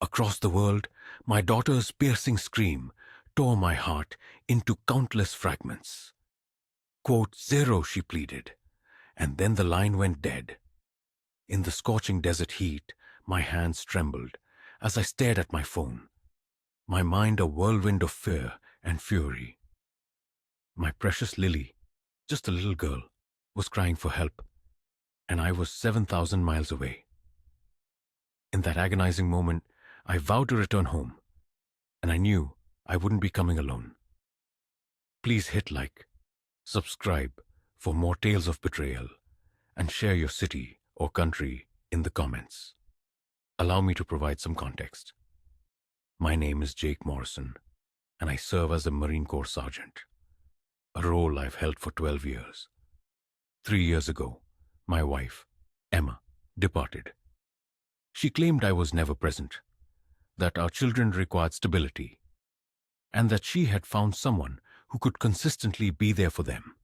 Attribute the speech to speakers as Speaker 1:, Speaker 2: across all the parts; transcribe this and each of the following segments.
Speaker 1: Across the world, my daughter's piercing scream tore my heart into countless fragments. Quote zero, she pleaded, and then the line went dead. In the scorching desert heat, my hands trembled as I stared at my phone, my mind a whirlwind of fear and fury. My precious Lily, just a little girl, was crying for help, and I was 7,000 miles away. In that agonizing moment, I vowed to return home, and I knew I wouldn't be coming alone. Please hit like, subscribe for more tales of betrayal, and share your city or country in the comments. Allow me to provide some context. My name is Jake Morrison, and I serve as a Marine Corps Sergeant, a role I've held for 12 years. 3 years ago, my wife, Emma, departed. She claimed I was never present, that our children required stability, and that she had found someone who could consistently be there for them.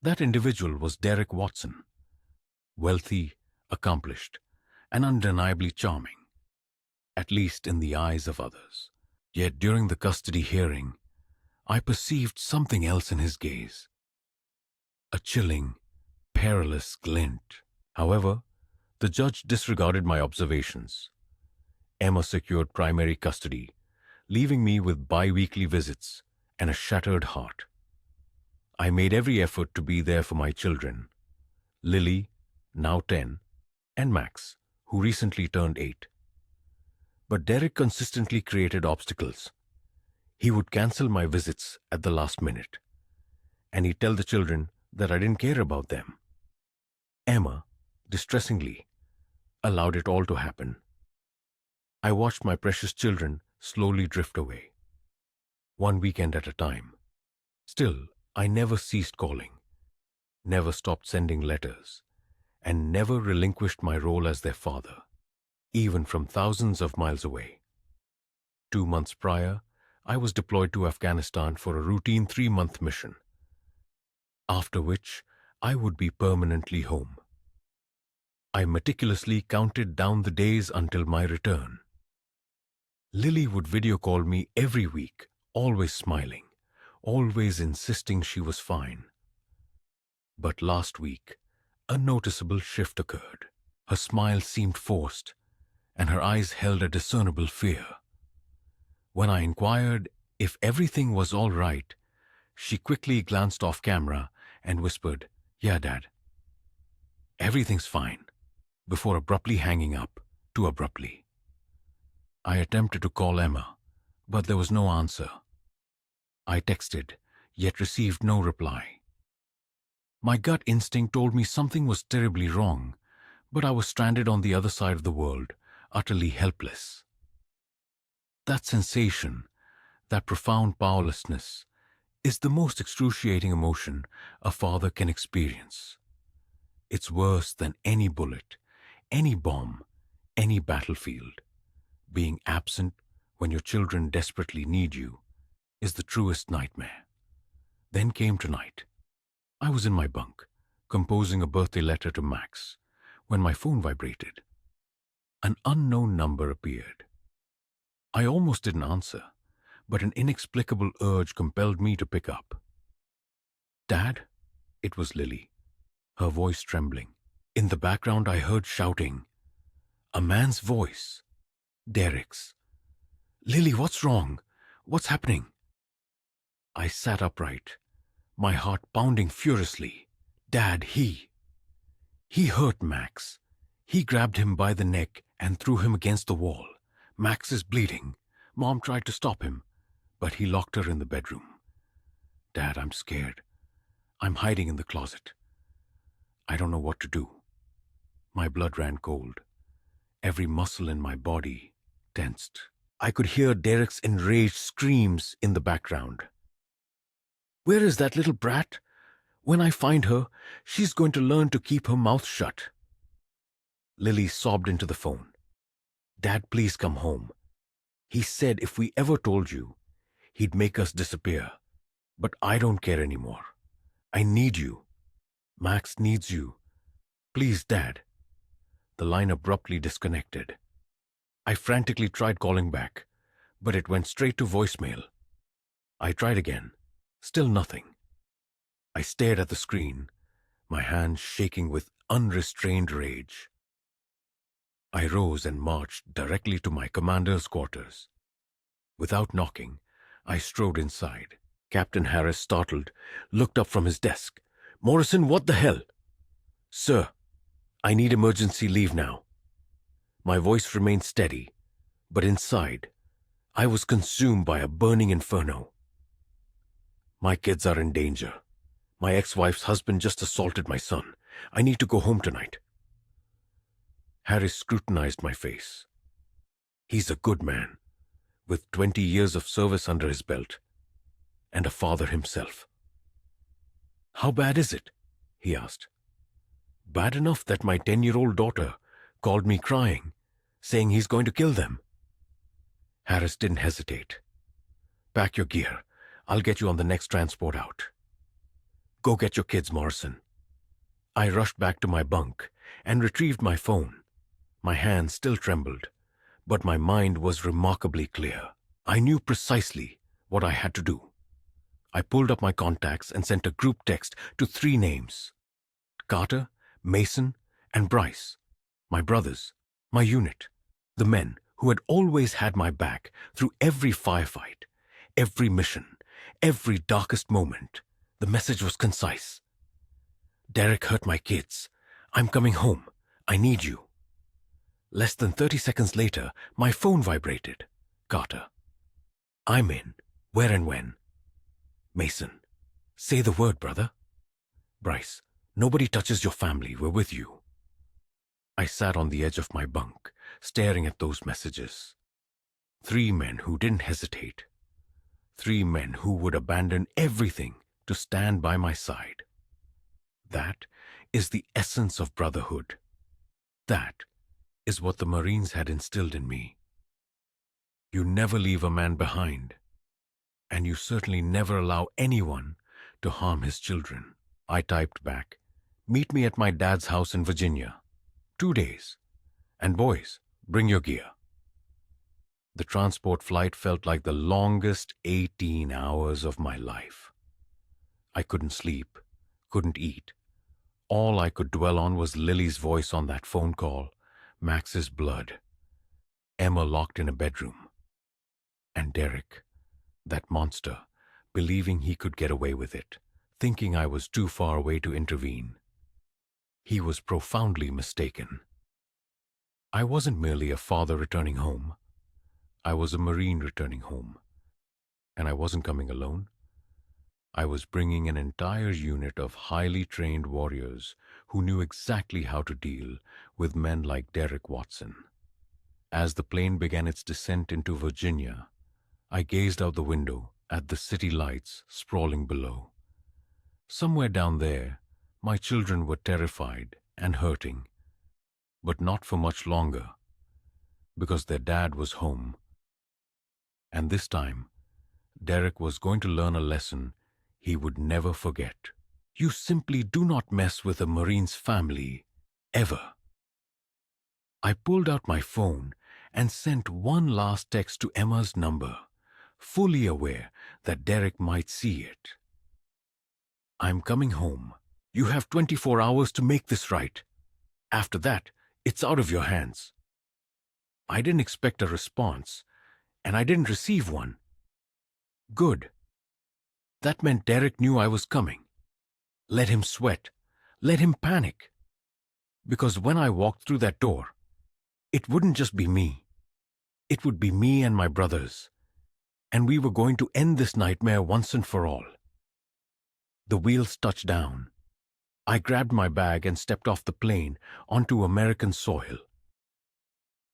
Speaker 1: That individual was Derek Watson, wealthy, accomplished, and undeniably charming, at least in the eyes of others. Yet during the custody hearing, I perceived something else in his gaze. A chilling, perilous glint. However, the judge disregarded my observations. Emma secured primary custody, leaving me with bi-weekly visits and a shattered heart. I made every effort to be there for my children, Lily, now 10, and Max, who recently turned 8. But Derek consistently created obstacles. He would cancel my visits at the last minute, and he'd tell the children that I didn't care about them. Emma, distressingly, allowed it all to happen. I watched my precious children slowly drift away, one weekend at a time. Still, I never ceased calling, never stopped sending letters, and never relinquished my role as their father, even from thousands of miles away. 2 months prior, I was deployed to Afghanistan for a routine 3-month mission, after which I would be permanently home. I meticulously counted down the days until my return. Lily would video call me every week, always smiling, always insisting she was fine. But last week, a noticeable shift occurred. Her smile seemed forced, and her eyes held a discernible fear. When I inquired if everything was all right, she quickly glanced off camera and whispered, "Yeah, Dad, everything's fine," before abruptly hanging up, too abruptly. I attempted to call Emma, but there was no answer. I texted, yet received no reply. My gut instinct told me something was terribly wrong, but I was stranded on the other side of the world, utterly helpless. That sensation, that profound powerlessness, is the most excruciating emotion a father can experience. It's worse than any bullet, any bomb, any battlefield. Being absent when your children desperately need you is the truest nightmare. Then came tonight. I was in my bunk, composing a birthday letter to Max, when my phone vibrated. An unknown number appeared. I almost didn't answer, but an inexplicable urge compelled me to pick up. "Dad?" It was Lily, her voice trembling. In the background I heard shouting. A man's voice. Derek's. "Lily, what's wrong? What's happening?" I sat upright, my heart pounding furiously. "Dad, he hurt Max. He grabbed him by the neck and threw him against the wall. Max is bleeding. Mom tried to stop him, but he locked her in the bedroom. Dad, I'm scared. I'm hiding in the closet. I don't know what to do." My blood ran cold. Every muscle in my body tensed. I could hear Derek's enraged screams in the background. "Where is that little brat? When I find her, she's going to learn to keep her mouth shut." Lily sobbed into the phone. "Dad, please come home. He said if we ever told you, he'd make us disappear. But I don't care anymore. I need you. Max needs you. Please, Dad." The line abruptly disconnected. I frantically tried calling back, but it went straight to voicemail. I tried again. Still nothing. I stared at the screen, my hands shaking with unrestrained rage. I rose and marched directly to my commander's quarters. Without knocking, I strode inside. Captain Harris, startled, looked up from his desk. "Morrison, what the hell?" "Sir, I need emergency leave now." My voice remained steady, but inside, I was consumed by a burning inferno. "My kids are in danger. My ex-wife's husband just assaulted my son. I need to go home tonight." Harris scrutinized my face. He's a good man, with 20 years of service under his belt, and a father himself. "How bad is it?" he asked. "Bad enough that my 10-year-old daughter called me crying, saying he's going to kill them." Harris didn't hesitate. "Pack your gear. I'll get you on the next transport out." "Go get your kids, Morrison." I rushed back to my bunk and retrieved my phone. My hands still trembled, but my mind was remarkably clear. I knew precisely what I had to do. I pulled up my contacts and sent a group text to 3 names: Carter, Mason, and Bryce, my brothers, my unit, the men who had always had my back through every firefight, every mission, every darkest moment. The message was concise. "Derek hurt my kids. I'm coming home. I need you." Less than 30 seconds later, my phone vibrated. Carter: "I'm in. Where and when?" Mason: "Say the word, brother." Bryce: "Nobody touches your family. We're with you." I sat on the edge of my bunk, staring at those messages. 3 men who didn't hesitate. 3 men who would abandon everything to stand by my side. That is the essence of brotherhood. That is what the Marines had instilled in me. You never leave a man behind, and you certainly never allow anyone to harm his children. I typed back, "Meet me at my dad's house in Virginia. 2 days. And boys, bring your gear." The transport flight felt like the longest 18 hours of my life. I couldn't sleep, couldn't eat. All I could dwell on was Lily's voice on that phone call, Max's blood, Emma locked in a bedroom, and Derek, that monster, believing he could get away with it, thinking I was too far away to intervene. He was profoundly mistaken. I wasn't merely a father returning home. I was a Marine returning home. And I wasn't coming alone. I was bringing an entire unit of highly trained warriors who knew exactly how to deal with men like Derek Watson. As the plane began its descent into Virginia, I gazed out the window at the city lights sprawling below. Somewhere down there, my children were terrified and hurting, but not for much longer, because their dad was home. And this time, Derek was going to learn a lesson he would never forget. You simply do not mess with a Marine's family, ever. I pulled out my phone and sent one last text to Emma's number, fully aware that Derek might see it. "I'm coming home. You have 24 hours to make this right. After that, it's out of your hands." I didn't expect a response, and I didn't receive one. Good. That meant Derek knew I was coming. Let him sweat. Let him panic. Because when I walked through that door, it wouldn't just be me. It would be me and my brothers. And we were going to end this nightmare once and for all. The wheels touched down. I grabbed my bag and stepped off the plane onto American soil.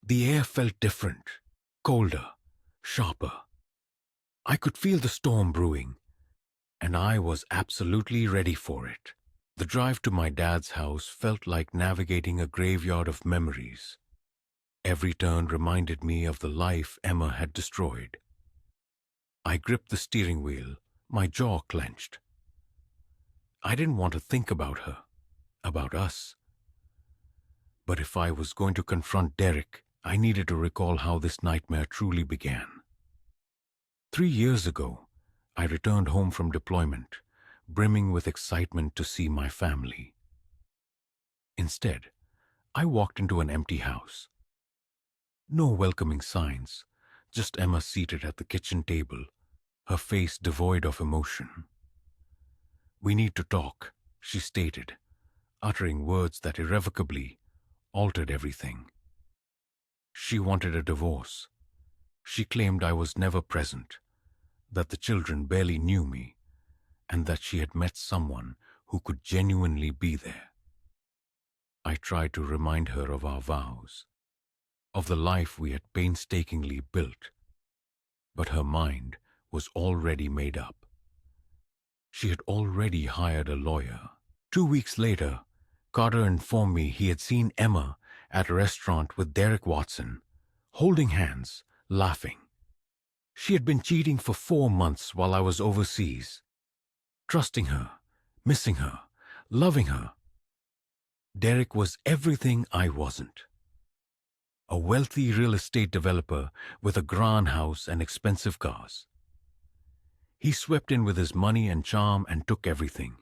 Speaker 1: The air felt different, colder, sharper. I could feel the storm brewing, and I was absolutely ready for it. The drive to my dad's house felt like navigating a graveyard of memories. Every turn reminded me of the life Emma had destroyed. I gripped the steering wheel, my jaw clenched. I didn't want to think about her, about us. But if I was going to confront Derek, I needed to recall how this nightmare truly began. 3 years ago, I returned home from deployment, brimming with excitement to see my family. Instead, I walked into an empty house. No welcoming signs, just Emma seated at the kitchen table, her face devoid of emotion. "We need to talk," she stated, uttering words that irrevocably altered everything. She wanted a divorce. She claimed I was never present, that the children barely knew me, and that she had met someone who could genuinely be there. I tried to remind her of our vows, of the life we had painstakingly built, but her mind was already made up. She had already hired a lawyer. 2 weeks later, Carter informed me he had seen Emma at a restaurant with Derek Watson, holding hands, laughing. She had been cheating for 4 months while I was overseas, trusting her, missing her, loving her. Derek was everything I wasn't. A wealthy real estate developer with a grand house and expensive cars. He swept in with his money and charm and took everything.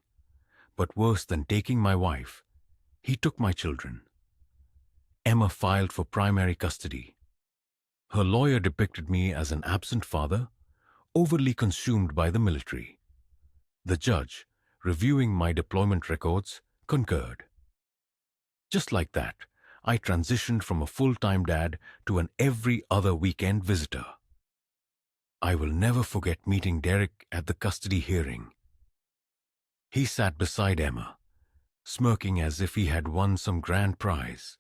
Speaker 1: But worse than taking my wife, he took my children. Emma filed for primary custody. Her lawyer depicted me as an absent father, overly consumed by the military. The judge, reviewing my deployment records, concurred. Just like that, I transitioned from a full-time dad to an every other weekend visitor. I will never forget meeting Derek at the custody hearing. He sat beside Emma, smirking as if he had won some grand prize.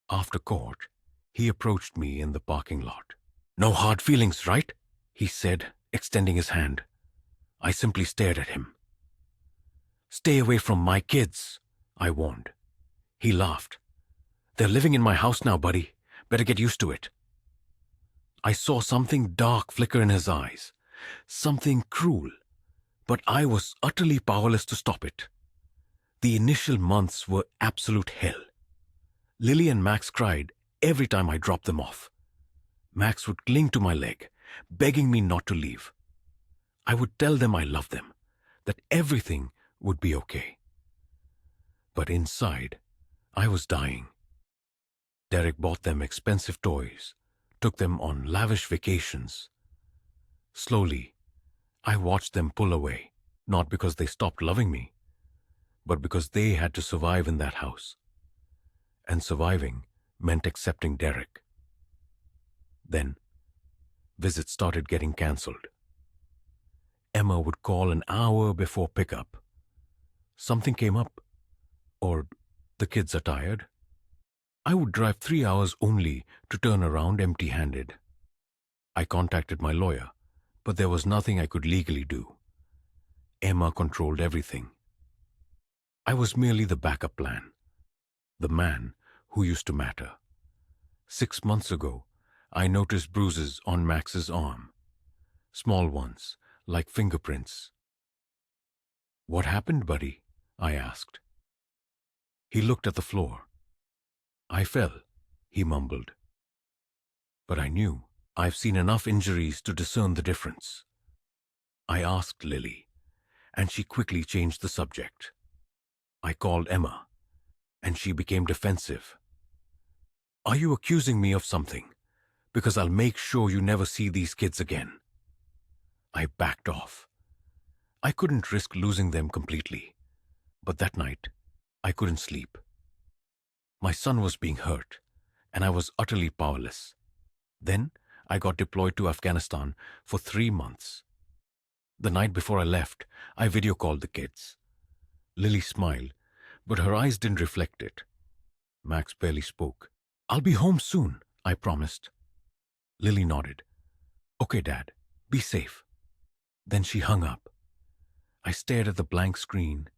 Speaker 1: After court, he approached me in the parking lot. "No hard feelings, right?" he said, extending his hand. I simply stared at him. "Stay away from my kids," I warned. He laughed. "They're living in my house now, buddy. Better get used to it." I saw something dark flicker in his eyes, something cruel, but I was utterly powerless to stop it. The initial months were absolute hell. Lily and Max cried every time I dropped them off. Max would cling to my leg, begging me not to leave. I would tell them I loved them, that everything would be okay. But inside, I was dying. Derek bought them expensive toys, took them on lavish vacations. Slowly, I watched them pull away, not because they stopped loving me, but because they had to survive in that house. And surviving meant accepting Derek. Then, visits started getting cancelled. Emma would call an hour before pickup. Something came up, or the kids are tired. I would drive 3 hours only to turn around empty-handed. I contacted my lawyer, but there was nothing I could legally do. Emma controlled everything. I was merely the backup plan, the man who used to matter. 6 months ago, I noticed bruises on Max's arm. Small ones, like fingerprints. "What happened, buddy?" I asked. He looked at the floor. "I fell," he mumbled. But I knew. I've seen enough injuries to discern the difference. I asked Lily, and she quickly changed the subject. I called Emma, and she became defensive. "Are you accusing me of something? Because I'll make sure you never see these kids again." I backed off. I couldn't risk losing them completely. But that night, I couldn't sleep. My son was being hurt, and I was utterly powerless. Then, I got deployed to Afghanistan for 3 months. The night before I left, I video called the kids. Lily smiled, but her eyes didn't reflect it. Max barely spoke. "I'll be home soon," I promised. Lily nodded. "Okay, Dad, be safe." Then she hung up. I stared at the blank screen,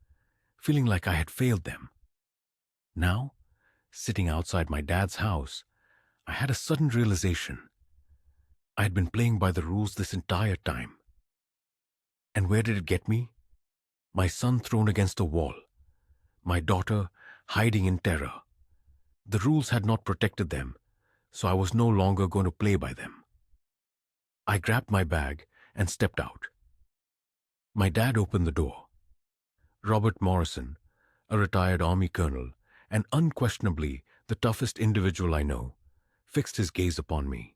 Speaker 1: feeling like I had failed them. Now, sitting outside my dad's house, I had a sudden realization. I had been playing by the rules this entire time. And where did it get me? My son thrown against a wall. My daughter hiding in terror. The rules had not protected them. so I was no longer going to play by them. I grabbed my bag and stepped out. My dad opened the door. Robert Morrison, a retired Army colonel, and unquestionably the toughest individual I know, fixed his gaze upon me,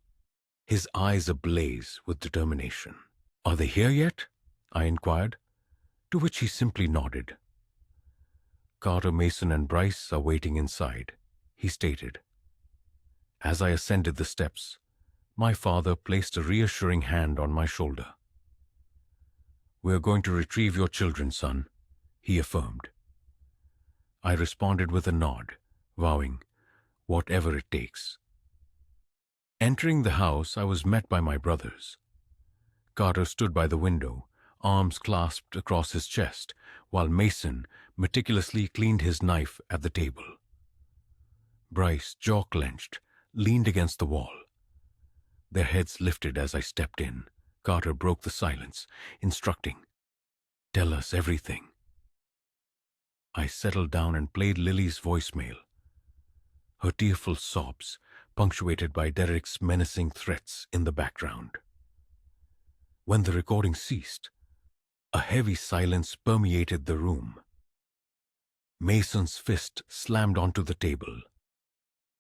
Speaker 1: his eyes ablaze with determination. "Are they here yet?" I inquired, to which he simply nodded. "Carter, Mason, and Bryce are waiting inside," he stated. As I ascended the steps, my father placed a reassuring hand on my shoulder. "We're going to retrieve your children, son," he affirmed. I responded with a nod, vowing, "Whatever it takes." Entering the house, I was met by my brothers. Carter stood by the window, arms clasped across his chest, while Mason meticulously cleaned his knife at the table. Bryce, jaw clenched, leaned against the wall. Their heads lifted as I stepped in. Carter broke the silence, instructing, "Tell us everything." I settled down and played Lily's voicemail. Her tearful sobs, punctuated by Derek's menacing threats in the background. When the recording ceased, a heavy silence permeated the room. Mason's fist slammed onto the table,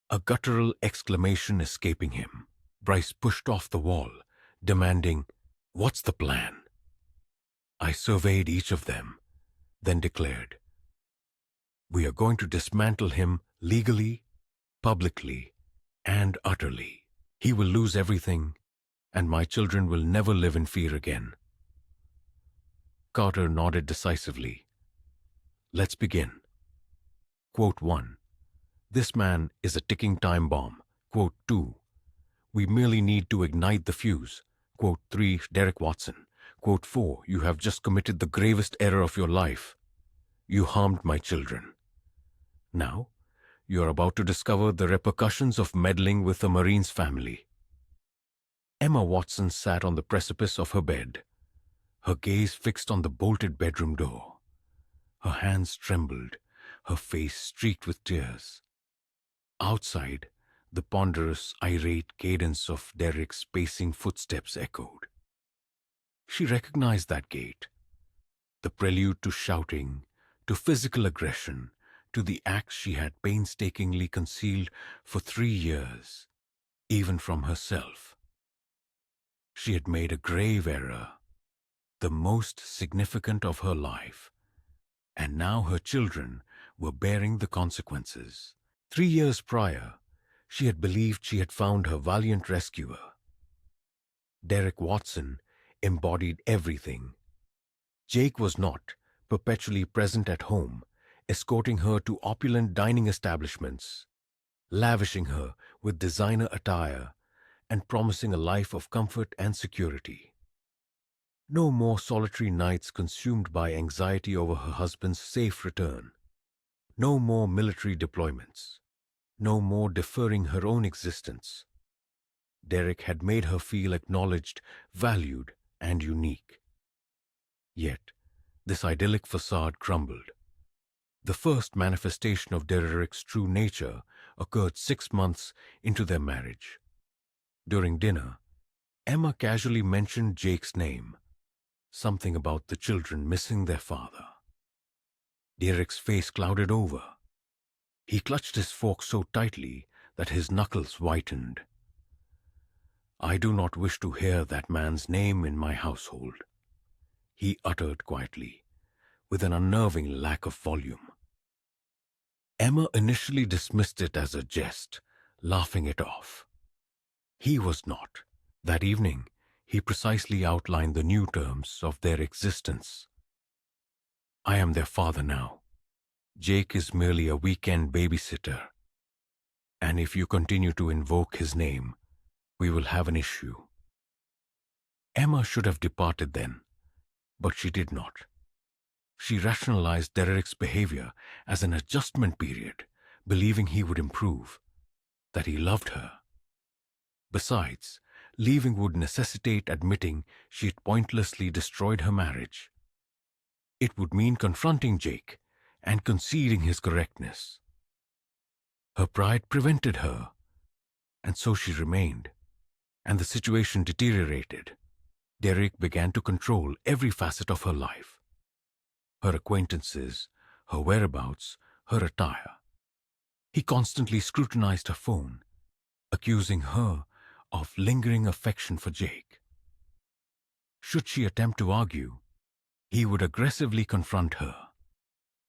Speaker 1: a guttural exclamation escaping him. Bryce pushed off the wall, demanding, "What's the plan?" I surveyed each of them, then declared, "We are going to dismantle him legally, publicly, and utterly. He will lose everything, and my children will never live in fear again." Carter nodded decisively. "Let's begin." Quote 1. "This man is a ticking time bomb." Quote 2. "We merely need to ignite the fuse." Quote 3, Derek Watson. Quote 4, "You have just committed the gravest error of your life. You harmed my children. Now, you are about to discover the repercussions of meddling with a Marine's family." Emma Watson sat on the precipice of her bed, her gaze fixed on the bolted bedroom door. Her hands trembled, her face streaked with tears. Outside, the ponderous, irate cadence of Derek's pacing footsteps echoed. She recognized that gait, the prelude to shouting, to physical aggression, to the acts she had painstakingly concealed for 3 years, even from herself. She had made a grave error, the most significant of her life, and now her children were bearing the consequences. 3 years prior, she had believed she had found her valiant rescuer. Derek Watson embodied everything. Jake was not, perpetually present at home, escorting her to opulent dining establishments, lavishing her with designer attire, and promising a life of comfort and security. No more solitary nights consumed by anxiety over her husband's safe return. No more military deployments. No more deferring her own existence. Derek had made her feel acknowledged, valued, and unique. Yet, this idyllic facade crumbled. The first manifestation of Derek's true nature occurred 6 months into their marriage. During dinner, Emma casually mentioned Jake's name, something about the children missing their father. Derek's face clouded over. He clutched his fork so tightly that his knuckles whitened. "I do not wish to hear that man's name in my household," he uttered quietly, with an unnerving lack of volume. Emma initially dismissed it as a jest, laughing it off. He was not. That evening, he precisely outlined the new terms of their existence. "I am their father now. Jake is merely a weekend babysitter. And if you continue to invoke his name, we will have an issue." Emma should have departed then, but she did not. She rationalized Derek's behavior as an adjustment period, believing he would improve, that he loved her. Besides, leaving would necessitate admitting she had pointlessly destroyed her marriage. It would mean confronting Jake and conceding his correctness. Her pride prevented her. And so she remained, and the situation deteriorated. Derek began to control every facet of her life. Her acquaintances, her whereabouts, her attire. He constantly scrutinized her phone, accusing her of lingering affection for Jake. Should she attempt to argue, he would aggressively confront her,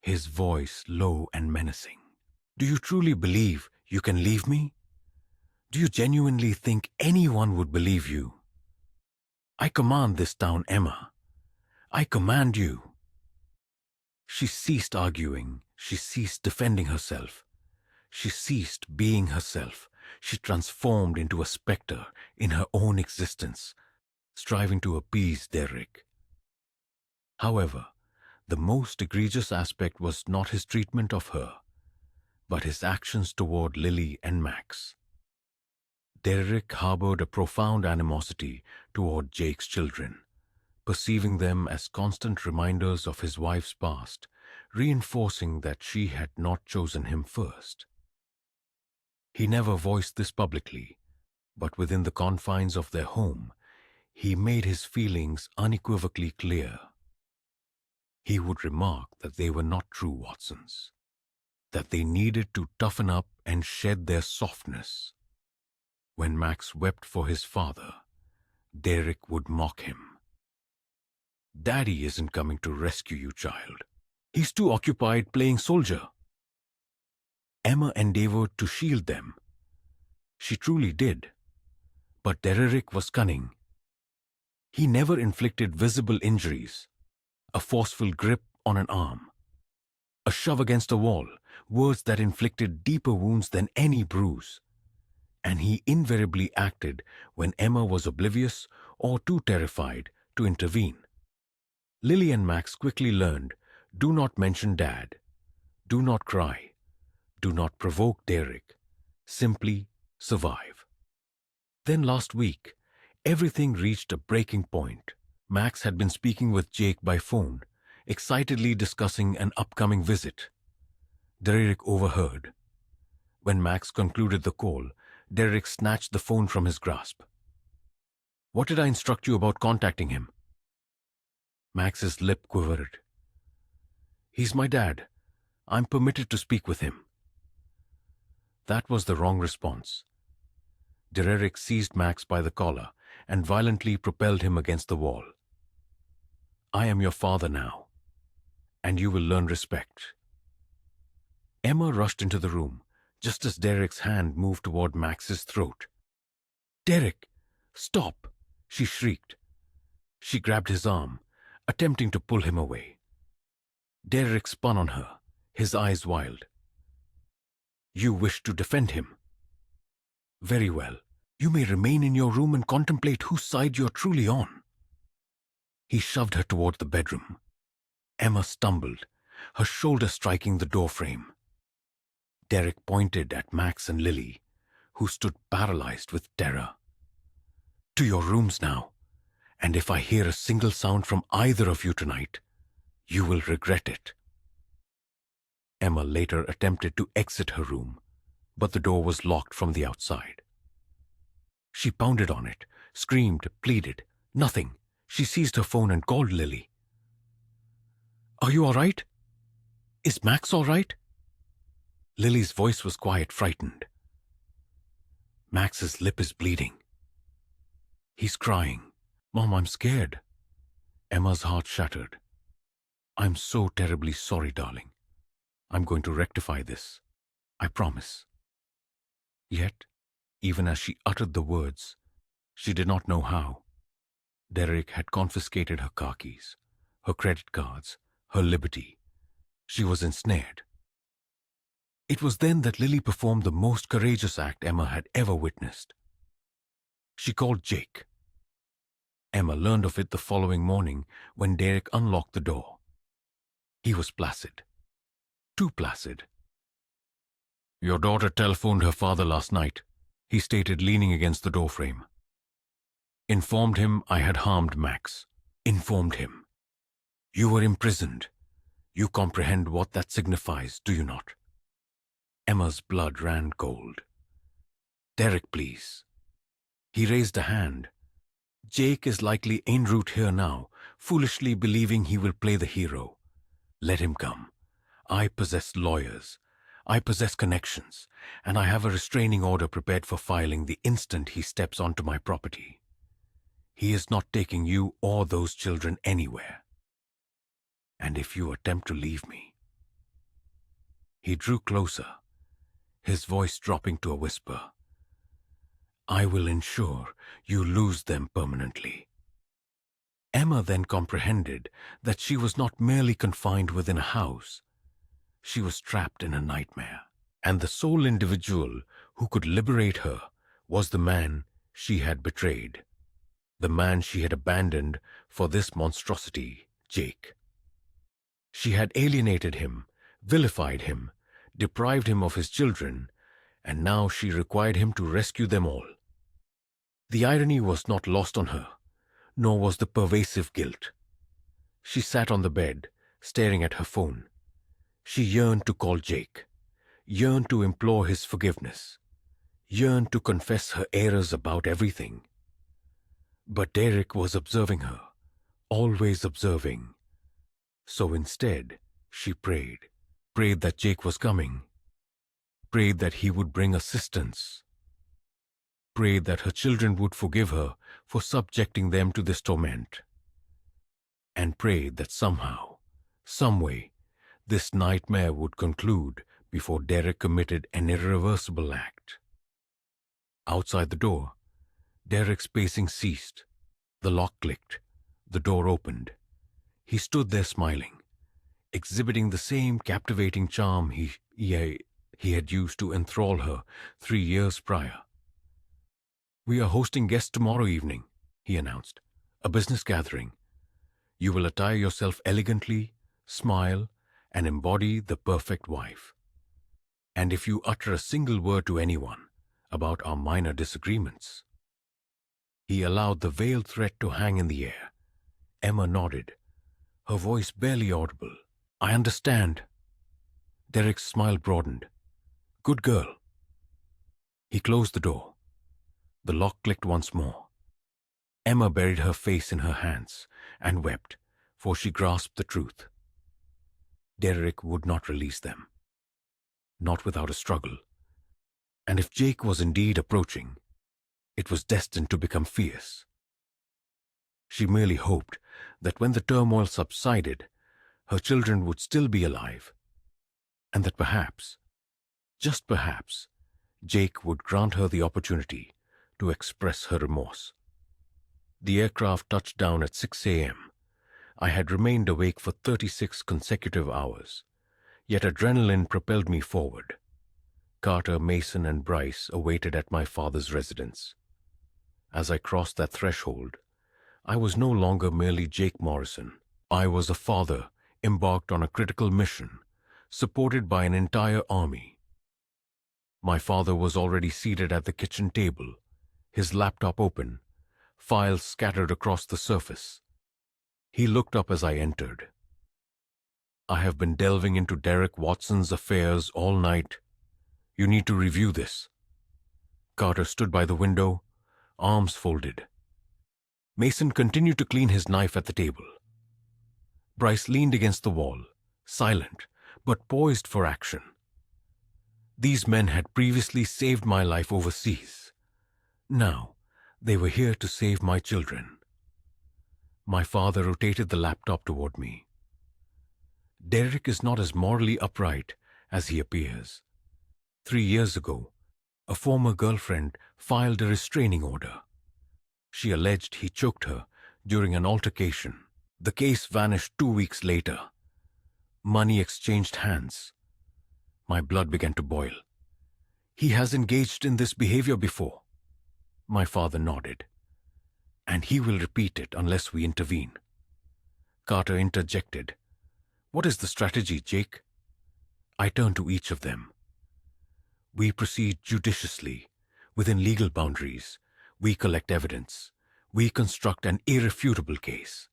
Speaker 1: his voice low and menacing. "Do you truly believe you can leave me? Do you genuinely think anyone would believe you? I command this town, Emma. I command you." She ceased arguing. She ceased defending herself. She ceased being herself. She transformed into a specter in her own existence, striving to appease Derek. However, the most egregious aspect was not his treatment of her, but his actions toward Lily and Max. Derek harbored a profound animosity toward Jake's children, perceiving them as constant reminders of his wife's past, reinforcing that she had not chosen him first. He never voiced this publicly, but within the confines of their home, he made his feelings unequivocally clear. He would remark that they were not true Watsons, that they needed to toughen up and shed their softness. When Max wept for his father, Derek would mock him. "Daddy isn't coming to rescue you, child. He's too occupied playing soldier." Emma endeavored to shield them. She truly did. But Derek was cunning. He never inflicted visible injuries. A forceful grip on an arm, a shove against a wall, words that inflicted deeper wounds than any bruise. And he invariably acted when Emma was oblivious or too terrified to intervene. Lily and Max quickly learned, do not mention Dad, do not cry, do not provoke Derek, simply survive. Then last week, everything reached a breaking point. Max had been speaking with Jake by phone, excitedly discussing an upcoming visit. Derek overheard. When Max concluded the call, Derek snatched the phone from his grasp. "What did I instruct you about contacting him?" Max's lip quivered. "He's my dad. I'm permitted to speak with him." That was the wrong response. Derek seized Max by the collar and violently propelled him against the wall. "I am your father now, and you will learn respect." Emma rushed into the room, just as Derek's hand moved toward Max's throat. "Derek, stop!" she shrieked. She grabbed his arm, attempting to pull him away. Derek spun on her, his eyes wild. "You wish to defend him? Very well. You may remain in your room and contemplate whose side you're truly on." He shoved her toward the bedroom. Emma stumbled, her shoulder striking the doorframe. Derek pointed at Max and Lily, who stood paralyzed with terror. "To your rooms now, and if I hear a single sound from either of you tonight, you will regret it." Emma later attempted to exit her room, but the door was locked from the outside. She pounded on it, screamed, pleaded. Nothing. She seized her phone and called Lily. "Are you all right? Is Max all right?" Lily's voice was quiet, frightened. "Max's lip is bleeding. He's crying. Mom, I'm scared." Emma's heart shattered. "I'm so terribly sorry, darling. I'm going to rectify this. I promise." Yet, even as she uttered the words, she did not know how. Derek had confiscated her car keys, her credit cards, her liberty. She was ensnared. It was then that Lily performed the most courageous act Emma had ever witnessed. She called Jake. Emma learned of it the following morning when Derek unlocked the door. He was placid. Too placid. "Your daughter telephoned her father last night," he stated, leaning against the doorframe. "Informed him I had harmed Max. Informed him. You were imprisoned. You comprehend what that signifies, do you not?" Emma's blood ran cold. Derek, please. He raised a hand. Jake is likely en route here now, foolishly believing he will play the hero. Let him come. I possess lawyers. I possess connections, and I have a restraining order prepared for filing the instant he steps onto my property. He is not taking you or those children anywhere. And if you attempt to leave me... He drew closer, his voice dropping to a whisper. I will ensure you lose them permanently. Emma then comprehended that she was not merely confined within a house. She was trapped in a nightmare, and the sole individual who could liberate her was the man she had betrayed, the man she had abandoned for this monstrosity, Jake. She had alienated him, vilified him, deprived him of his children, and now she required him to rescue them all. The irony was not lost on her, nor was the pervasive guilt. She sat on the bed, staring at her phone. She yearned to call Jake, yearned to implore his forgiveness, yearned to confess her errors about everything. But Derek was observing her, always observing. So instead, she prayed that Jake was coming, prayed that he would bring assistance, prayed that her children would forgive her for subjecting them to this torment, and prayed that somehow, some way, this nightmare would conclude before Derek committed an irreversible act. Outside the door, Derek's pacing ceased. The lock clicked. The door opened. He stood there smiling, exhibiting the same captivating charm he had used to enthrall her 3 years prior. We are hosting guests tomorrow evening, he announced. A business gathering. You will attire yourself elegantly, smile, and embody the perfect wife. And if you utter a single word to anyone about our minor disagreements... He allowed the veiled threat to hang in the air. Emma nodded, her voice barely audible. I understand. Derek's smile broadened. Good girl. He closed the door. The lock clicked once more. Emma buried her face in her hands and wept, for she grasped the truth. Derek would not release them. Not without a struggle. And if Jake was indeed approaching, it was destined to become fierce. She merely hoped that when the turmoil subsided, her children would still be alive, and that perhaps, just perhaps, Jake would grant her the opportunity to express her remorse. The aircraft touched down at 6 a.m. I had remained awake for 36 consecutive hours, yet adrenaline propelled me forward. Carter, Mason, and Bryce awaited at my father's residence. As I crossed that threshold, I was no longer merely Jake Morrison. I was a father embarked on a critical mission, supported by an entire army. My father was already seated at the kitchen table, his laptop open, files scattered across the surface. He looked up as I entered. I have been delving into Derek Watson's affairs all night. You need to review this. Carter stood by the window, arms folded. Mason continued to clean his knife at the table. Bryce leaned against the wall, silent, but poised for action. These men had previously saved my life overseas. Now, they were here to save my children. My father rotated the laptop toward me. Derek is not as morally upright as he appears. 3 years ago, a former girlfriend filed a restraining order. She alleged he choked her during an altercation. The case vanished 2 weeks later. Money exchanged hands. My blood began to boil. He has engaged in this behavior before. My father nodded. And he will repeat it unless we intervene. Carter interjected. What is the strategy, Jake? I turned to each of them. We proceed judiciously, within legal boundaries. We collect evidence. We construct an irrefutable case.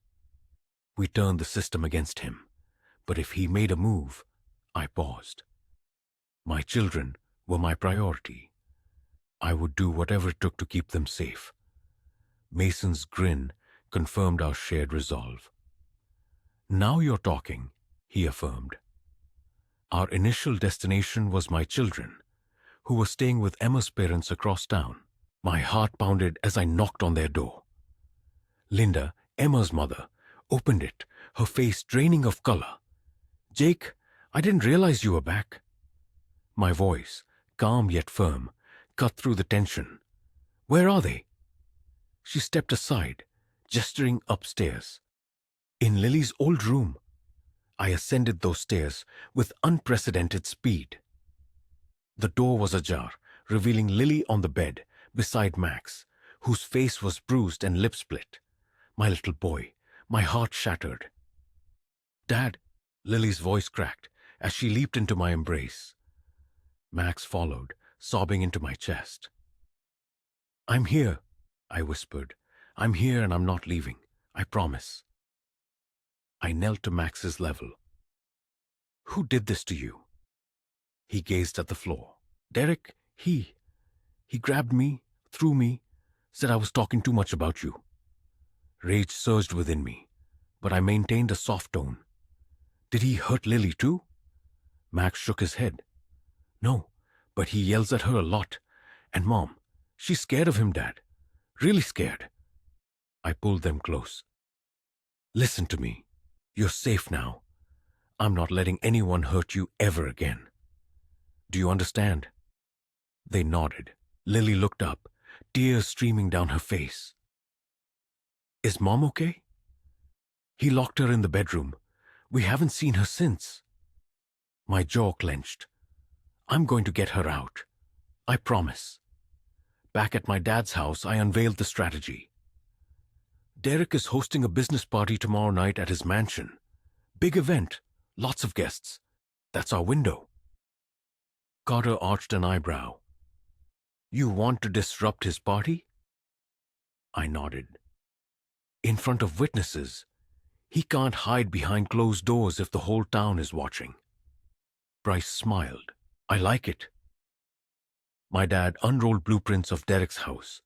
Speaker 1: We turn the system against him. But if he made a move, I paused. My children were my priority. I would do whatever it took to keep them safe. Mason's grin confirmed our shared resolve. Now you're talking, he affirmed. Our initial destination was my children, who were staying with Emma's parents across town. My heart pounded as I knocked on their door. Linda, Emma's mother, opened it, her face draining of color. "Jake, I didn't realize you were back." My voice, calm yet firm, cut through the tension. "Where are they?" She stepped aside, gesturing upstairs. "In Lily's old room." I ascended those stairs with unprecedented speed. The door was ajar, revealing Lily on the bed, beside Max, whose face was bruised and lip split. My little boy, my heart shattered. "Dad," Lily's voice cracked as she leaped into my embrace. Max followed, sobbing into my chest. "I'm here," I whispered. "I'm here and I'm not leaving. I promise." I knelt to Max's level. "Who did this to you?" He gazed at the floor. "Derek, he grabbed me, threw me, said I was talking too much about you." Rage surged within me, but I maintained a soft tone. "Did he hurt Lily too?" Max shook his head. "No, but he yells at her a lot. And Mom, she's scared of him, Dad. Really scared." I pulled them close. "Listen to me. You're safe now. I'm not letting anyone hurt you ever again. Do you understand?" They nodded. Lily looked up, tears streaming down her face. "Is Mom okay?" "He locked her in the bedroom. We haven't seen her since." My jaw clenched. "I'm going to get her out. I promise." Back at my dad's house, I unveiled the strategy. "Derek is hosting a business party tomorrow night at his mansion. Big event, lots of guests. That's our window." Carter arched an eyebrow. "You want to disrupt his party?" I nodded. "In front of witnesses. He can't hide behind closed doors if the whole town is watching." Bryce smiled. "I like it." My dad unrolled blueprints of Derek's house.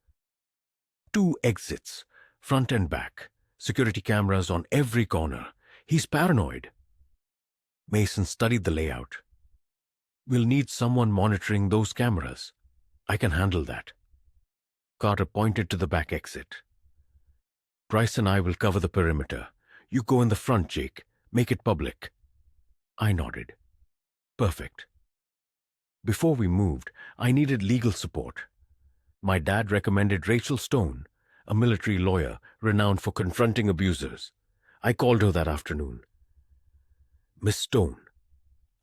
Speaker 1: 2 exits, front and back, security cameras on every corner. He's paranoid. Mason studied the layout. "We'll need someone monitoring those cameras. I can handle that." Carter pointed to the back exit. "Bryce and I will cover the perimeter. You go in the front, Jake. Make it public." I nodded. "Perfect." Before we moved, I needed legal support. My dad recommended Rachel Stone, a military lawyer renowned for confronting abusers. I called her that afternoon. "Miss Stone,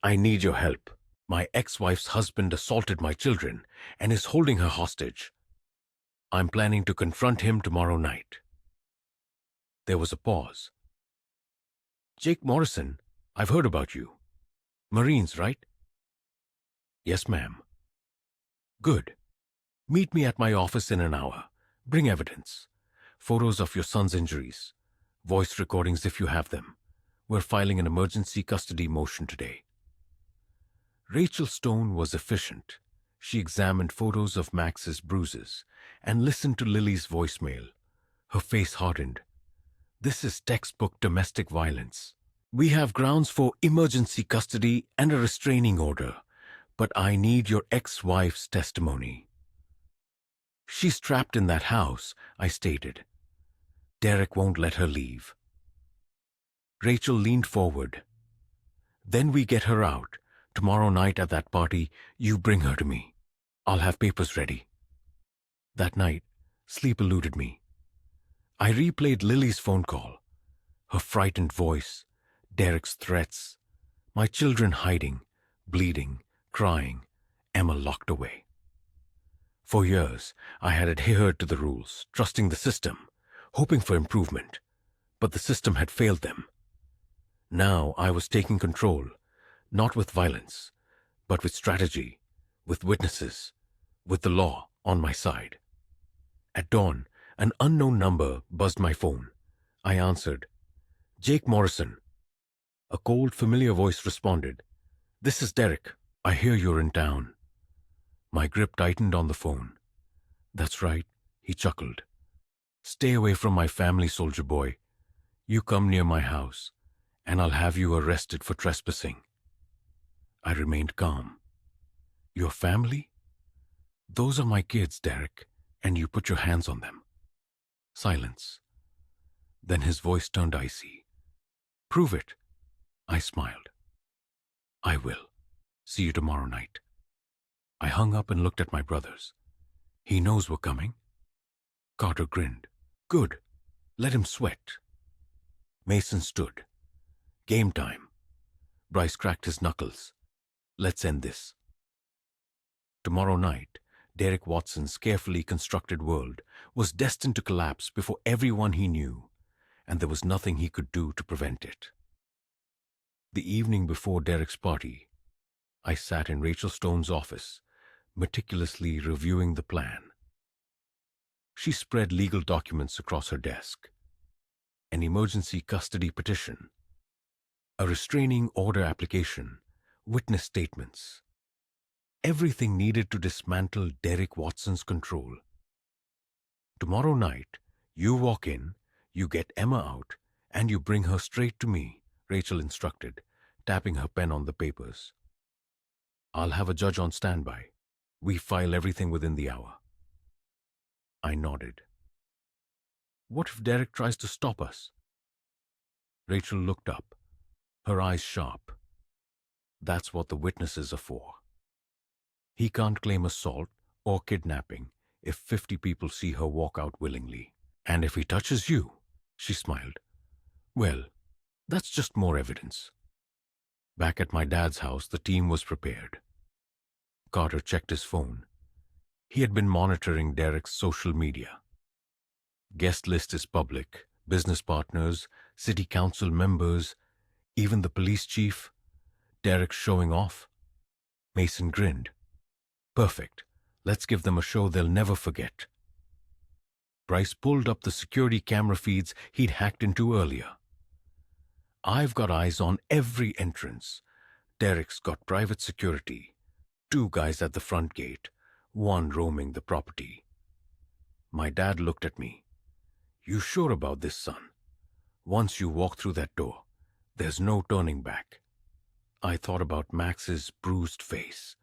Speaker 1: I need your help. My ex-wife's husband assaulted my children and is holding her hostage. I'm planning to confront him tomorrow night." There was a pause. "Jake Morrison, I've heard about you. Marines, right?" "Yes, ma'am." "Good. Meet me at my office in an hour. Bring evidence. Photos of your son's injuries. Voice recordings if you have them. We're filing an emergency custody motion today." Rachel Stone was efficient. She examined photos of Max's bruises and listened to Lily's voicemail. Her face hardened. "This is textbook domestic violence. We have grounds for emergency custody and a restraining order, but I need your ex-wife's testimony." "She's trapped in that house," I stated. "Derek won't let her leave." Rachel leaned forward. "Then we get her out. Tomorrow night at that party, you bring her to me. I'll have papers ready." That night, sleep eluded me. I replayed Lily's phone call. Her frightened voice, Derek's threats, my children hiding, bleeding, crying, Emma locked away. For years, I had adhered to the rules, trusting the system, hoping for improvement, but the system had failed them. Now I was taking control, not with violence, but with strategy, with witnesses, with the law on my side. At dawn, an unknown number buzzed my phone. I answered. "Jake Morrison." A cold, familiar voice responded. "This is Derek. I hear you're in town." My grip tightened on the phone. That's right, he chuckled. Stay away from my family, soldier boy. You come near my house, and I'll have you arrested for trespassing. I remained calm. Your family? Those are my kids, Derek, and you put your hands on them. Silence. Then his voice turned icy. Prove it. I smiled. I will. See you tomorrow night. I hung up and looked at my brothers. He knows we're coming. Carter grinned. Good. Let him sweat. Mason stood. Game time. Bryce cracked his knuckles. Let's end this. Tomorrow night, Derek Watson's carefully constructed world was destined to collapse before everyone he knew, and there was nothing he could do to prevent it. The evening before Derek's party, I sat in Rachel Stone's office, meticulously reviewing the plan. She spread legal documents across her desk. An emergency custody petition, a restraining order application, witness statements. Everything needed to dismantle Derek Watson's control. Tomorrow night, you walk in, you get Emma out, and you bring her straight to me, Rachel instructed, tapping her pen on the papers. I'll have a judge on standby. We file everything within the hour. I nodded. What if Derek tries to stop us? Rachel looked up, her eyes sharp. That's what the witnesses are for. He can't claim assault or kidnapping if 50 people see her walk out willingly. And if he touches you, she smiled, well, that's just more evidence. Back at my dad's house, the team was prepared. Carter checked his phone. He had been monitoring Derek's social media. Guest list is public, business partners, city council members, even the police chief. Derek's showing off. Mason grinned. Perfect. Let's give them a show they'll never forget. Bryce pulled up the security camera feeds he'd hacked into earlier. I've got eyes on every entrance. Derek's got private security. 2 guys at the front gate, 1 roaming the property. My dad looked at me. You sure about this, son? Once you walk through that door, there's no turning back. I thought about Max's bruised face,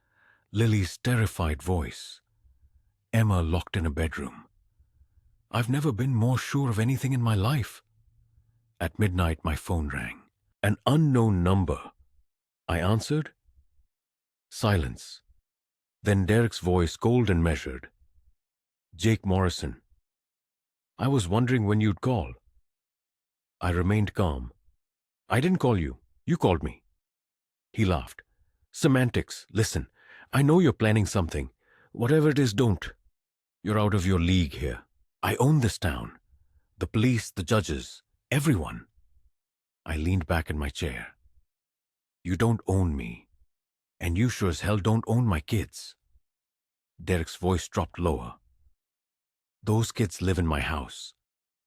Speaker 1: Lily's terrified voice, Emma locked in a bedroom. I've never been more sure of anything in my life. At midnight, my phone rang. An unknown number. I answered. Silence. Then Derek's voice, cold and measured. Jake Morrison. I was wondering when you'd call. I remained calm. I didn't call you. You called me. He laughed. Semantics. Listen, I know you're planning something. Whatever it is, don't. You're out of your league here. I own this town. The police, the judges, everyone. I leaned back in my chair. You don't own me. And you sure as hell don't own my kids. Derek's voice dropped lower. Those kids live in my house.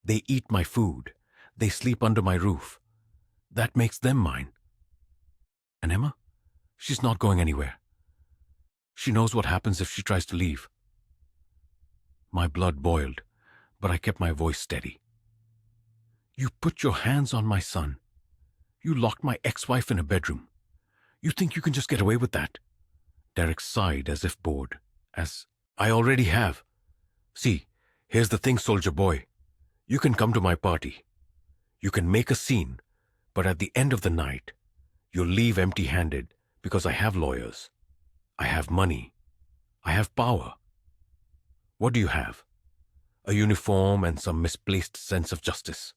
Speaker 1: They eat my food. They sleep under my roof. That makes them mine. And Emma? She's not going anywhere. She knows what happens if she tries to leave. My blood boiled, but I kept my voice steady. You put your hands on my son. You locked my ex-wife in a bedroom. You think you can just get away with that? Derek sighed as if bored. As I already have. See, here's the thing, soldier boy. You can come to my party. You can make a scene, but at the end of the night, you'll leave empty-handed because I have lawyers. I have money. I have power. What do you have? A uniform and some misplaced sense of justice.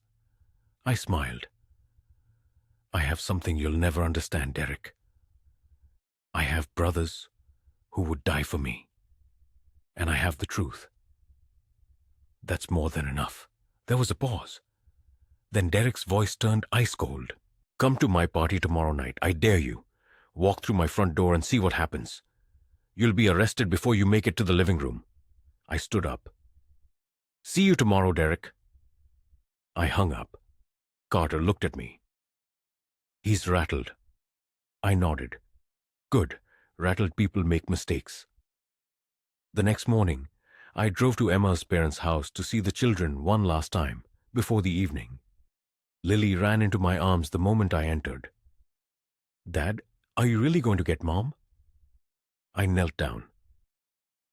Speaker 1: I smiled. I have something you'll never understand, Derek. I have brothers who would die for me. And I have the truth. That's more than enough. There was a pause. Then Derek's voice turned ice cold. Come to my party tomorrow night. I dare you. Walk through my front door and see what happens. You'll be arrested before you make it to the living room. I stood up. See you tomorrow, Derek. I hung up. Carter looked at me. He's rattled. I nodded. Good. Rattled people make mistakes. The next morning, I drove to Emma's parents' house to see the children one last time before the evening. Lily ran into my arms the moment I entered. Dad, are you really going to get Mom? I knelt down.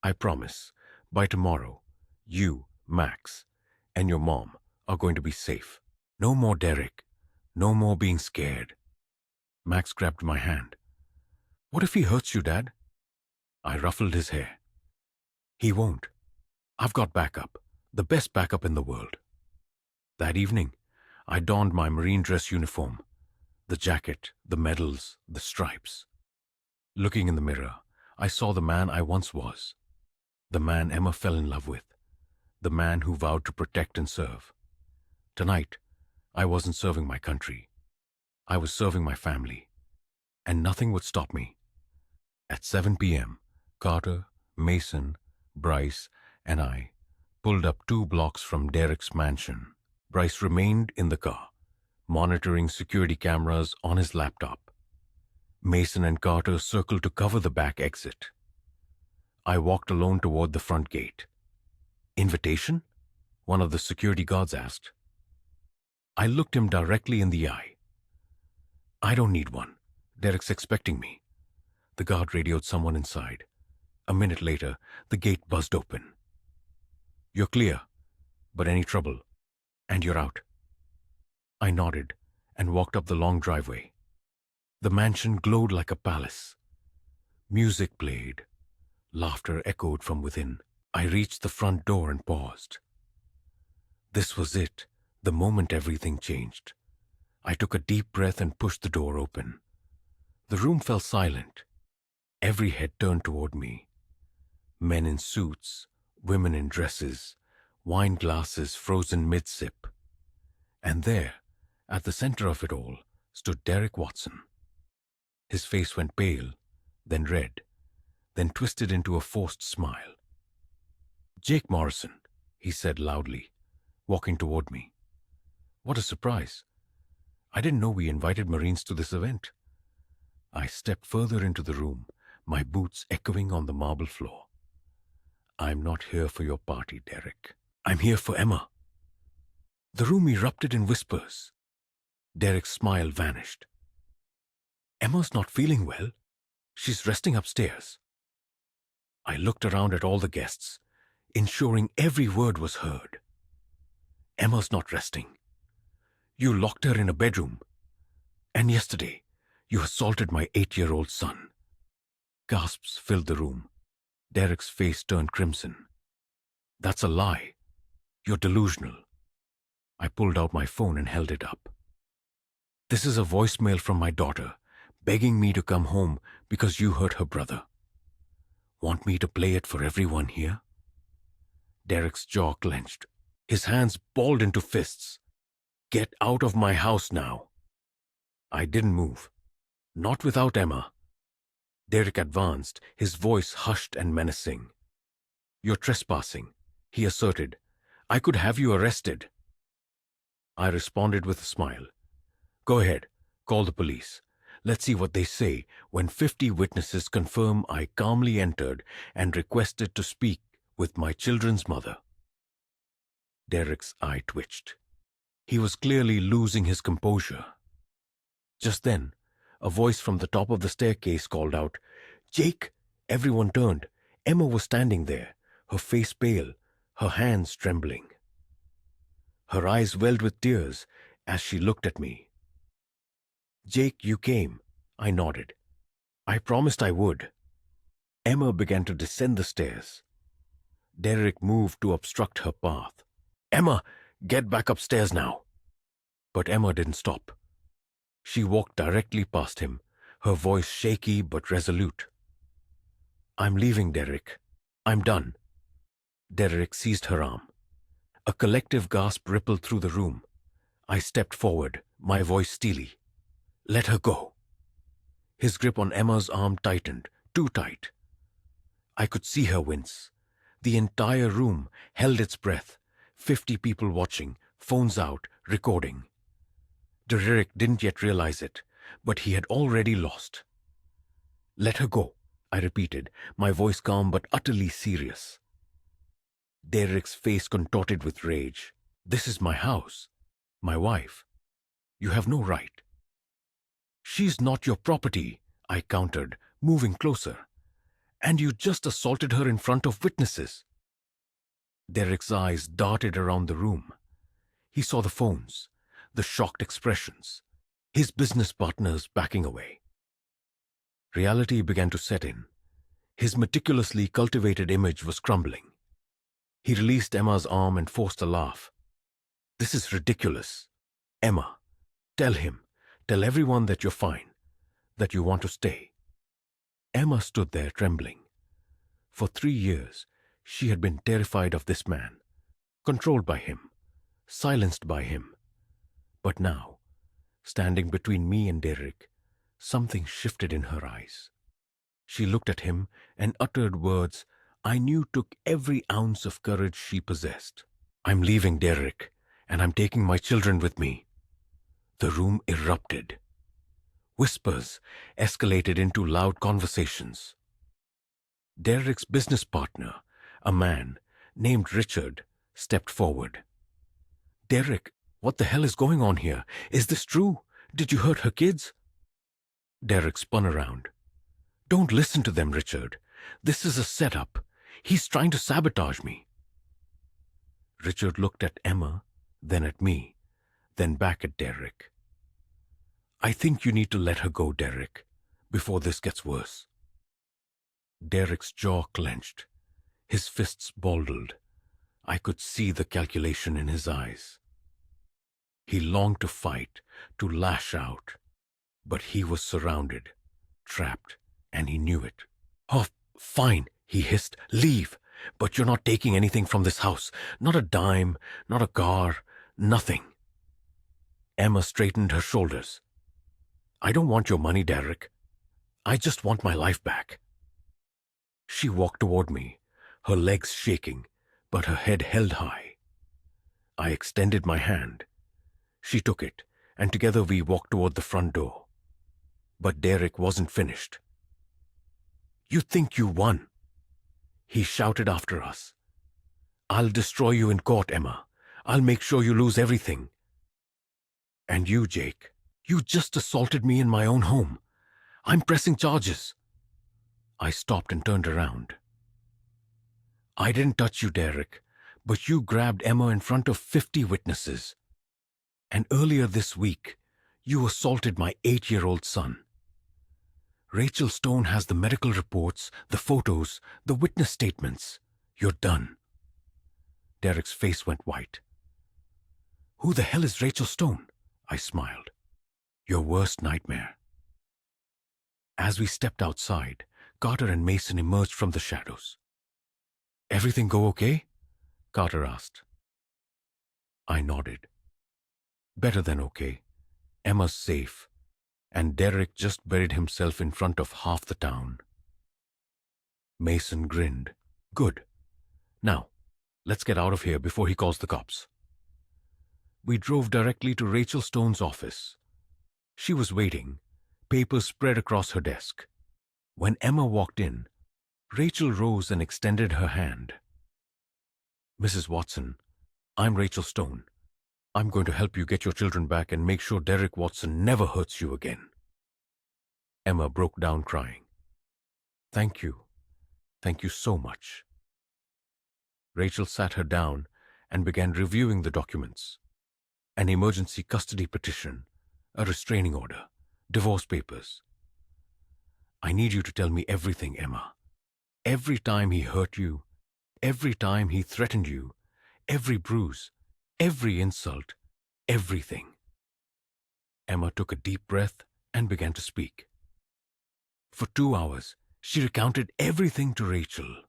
Speaker 1: I promise, by tomorrow, you, Max, and your mom are going to be safe. No more Derek. No more being scared. Max grabbed my hand. What if he hurts you, Dad? I ruffled his hair. He won't. I've got backup, the best backup in the world. That evening, I donned my marine dress uniform, the jacket, the medals, the stripes. Looking in the mirror, I saw the man I once was, the man Emma fell in love with, the man who vowed to protect and serve. Tonight, I wasn't serving my country. I was serving my family, and nothing would stop me. At 7 p.m., Carter, Mason, Bryce, and I pulled up 2 blocks from Derek's mansion. Bryce remained in the car, monitoring security cameras on his laptop. Mason and Carter circled to cover the back exit. I walked alone toward the front gate. Invitation? One of the security guards asked. I looked him directly in the eye. I don't need one. Derek's expecting me. The guard radioed someone inside. A minute later, the gate buzzed open. You're clear, but any trouble, and you're out. I nodded and walked up the long driveway. The mansion glowed like a palace. Music played. Laughter echoed from within. I reached the front door and paused. This was it, the moment everything changed. I took a deep breath and pushed the door open. The room fell silent. Every head turned toward me. Men in suits, women in dresses, wine glasses frozen mid-sip. And there, at the center of it all, stood Derek Watson. His face went pale, then red, then twisted into a forced smile. Jake Morrison, he said loudly, walking toward me. What a surprise. I didn't know we invited Marines to this event. I stepped further into the room, my boots echoing on the marble floor. I'm not here for your party, Derek. I'm here for Emma. The room erupted in whispers. Derek's smile vanished. Emma's not feeling well. She's resting upstairs. I looked around at all the guests, ensuring every word was heard. Emma's not resting. You locked her in a bedroom. And yesterday, you assaulted my 8-year-old son. Gasps filled the room. Derek's face turned crimson. That's a lie. You're delusional. I pulled out my phone and held it up. This is a voicemail from my daughter, begging me to come home because you hurt her brother. Want me to play it for everyone here? Derek's jaw clenched. His hands balled into fists. Get out of my house now. I didn't move. Not without Emma. Derek advanced, his voice hushed and menacing. You're trespassing, he asserted. I could have you arrested. I responded with a smile. Go ahead, call the police. Let's see what they say when 50 witnesses confirm I calmly entered and requested to speak with my children's mother. Derek's eye twitched. He was clearly losing his composure. Just then, a voice from the top of the staircase called out, Jake! Everyone turned. Emma was standing there, her face pale, her hands trembling. Her eyes welled with tears as she looked at me. Jake, you came. I nodded. I promised I would. Emma began to descend the stairs. Derek moved to obstruct her path. Emma, get back upstairs now. But Emma didn't stop. She walked directly past him, her voice shaky but resolute. I'm leaving, Derek. I'm done. Derek seized her arm. A collective gasp rippled through the room. I stepped forward, my voice steely. Let her go. His grip on Emma's arm tightened, too tight. I could see her wince. The entire room held its breath, 50 people watching, phones out, recording. Derek didn't yet realize it, but he had already lost. Let her go, I repeated, my voice calm but utterly serious. Derek's face contorted with rage. This is my house, my wife. You have no right. She's not your property, I countered, moving closer. And you just assaulted her in front of witnesses. Derek's eyes darted around the room. He saw the phones, the shocked expressions, his business partners backing away. Reality began to set in. His meticulously cultivated image was crumbling. He released Emma's arm and forced a laugh. This is ridiculous. Emma, tell everyone that you're fine, that you want to stay. Emma stood there trembling. For 3 years, she had been terrified of this man, controlled by him, silenced by him. But now, standing between me and Derek, something shifted in her eyes. She looked at him and uttered words I knew took every ounce of courage she possessed. I'm leaving, Derek, and I'm taking my children with me. The room erupted. Whispers escalated into loud conversations. Derek's business partner, a man named Richard, stepped forward. Derek, what the hell is going on here? Is this true? Did you hurt her kids? Derek spun around. Don't listen to them, Richard. This is a setup. He's trying to sabotage me. Richard looked at Emma, then at me, then back at Derek. I think you need to let her go, Derek, before this gets worse. Derek's jaw clenched. His fists balled. I could see the calculation in his eyes. He longed to fight, to lash out, but he was surrounded, trapped, and he knew it. Oh, fine, he hissed. Leave, but you're not taking anything from this house. Not a dime, not a car, nothing. Emma straightened her shoulders. I don't want your money, Derek. I just want my life back. She walked toward me, her legs shaking, but her head held high. I extended my hand. She took it, and together we walked toward the front door. But Derek wasn't finished. You think you won? He shouted after us. I'll destroy you in court, Emma. I'll make sure you lose everything. And you, Jake, you just assaulted me in my own home. I'm pressing charges. I stopped and turned around. I didn't touch you, Derek, but you grabbed Emma in front of 50 witnesses. And earlier this week, you assaulted my 8-year-old son. Rachel Stone has the medical reports, the photos, the witness statements. You're done. Derek's face went white. Who the hell is Rachel Stone? I smiled. Your worst nightmare. As we stepped outside, Carter and Mason emerged from the shadows. Everything go okay? Carter asked. I nodded. Better than okay. Emma's safe, and Derek just buried himself in front of half the town. Mason grinned. Good. Now, let's get out of here before he calls the cops. We drove directly to Rachel Stone's office. She was waiting, papers spread across her desk. When Emma walked in, Rachel rose and extended her hand. Mrs. Watson, I'm Rachel Stone. I'm going to help you get your children back and make sure Derek Watson never hurts you again. Emma broke down crying. Thank you. Thank you so much. Rachel sat her down and began reviewing the documents. An emergency custody petition, a restraining order, divorce papers. I need you to tell me everything, Emma. Every time he hurt you, every time he threatened you, every bruise, every insult, everything. Emma took a deep breath and began to speak. For 2 hours, she recounted everything to Rachel.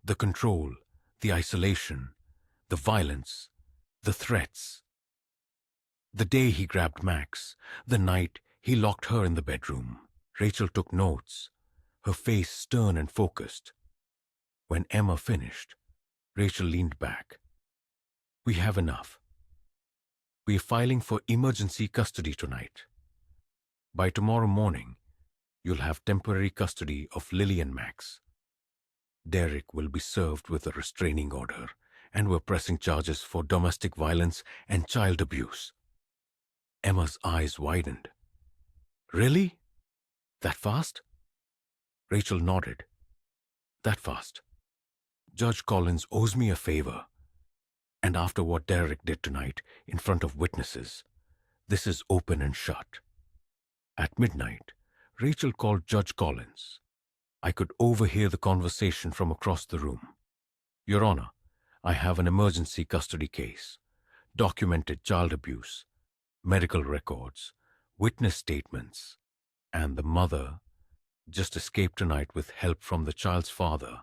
Speaker 1: The control, the isolation, the violence, the threats. The day he grabbed Max, the night he locked her in the bedroom. Rachel took notes, her face stern and focused. When Emma finished, Rachel leaned back. We have enough. We are filing for emergency custody tonight. By tomorrow morning, you'll have temporary custody of Lily and Max. Derek will be served with a restraining order, and we're pressing charges for domestic violence and child abuse. Emma's eyes widened. Really? That fast? Rachel nodded. That fast. Judge Collins owes me a favor. And after what Derek did tonight in front of witnesses, this is open and shut. At midnight, Rachel called Judge Collins. I could overhear the conversation from across the room. Your Honor, I have an emergency custody case, documented child abuse, medical records, witness statements, and the mother just escaped tonight with help from the child's father,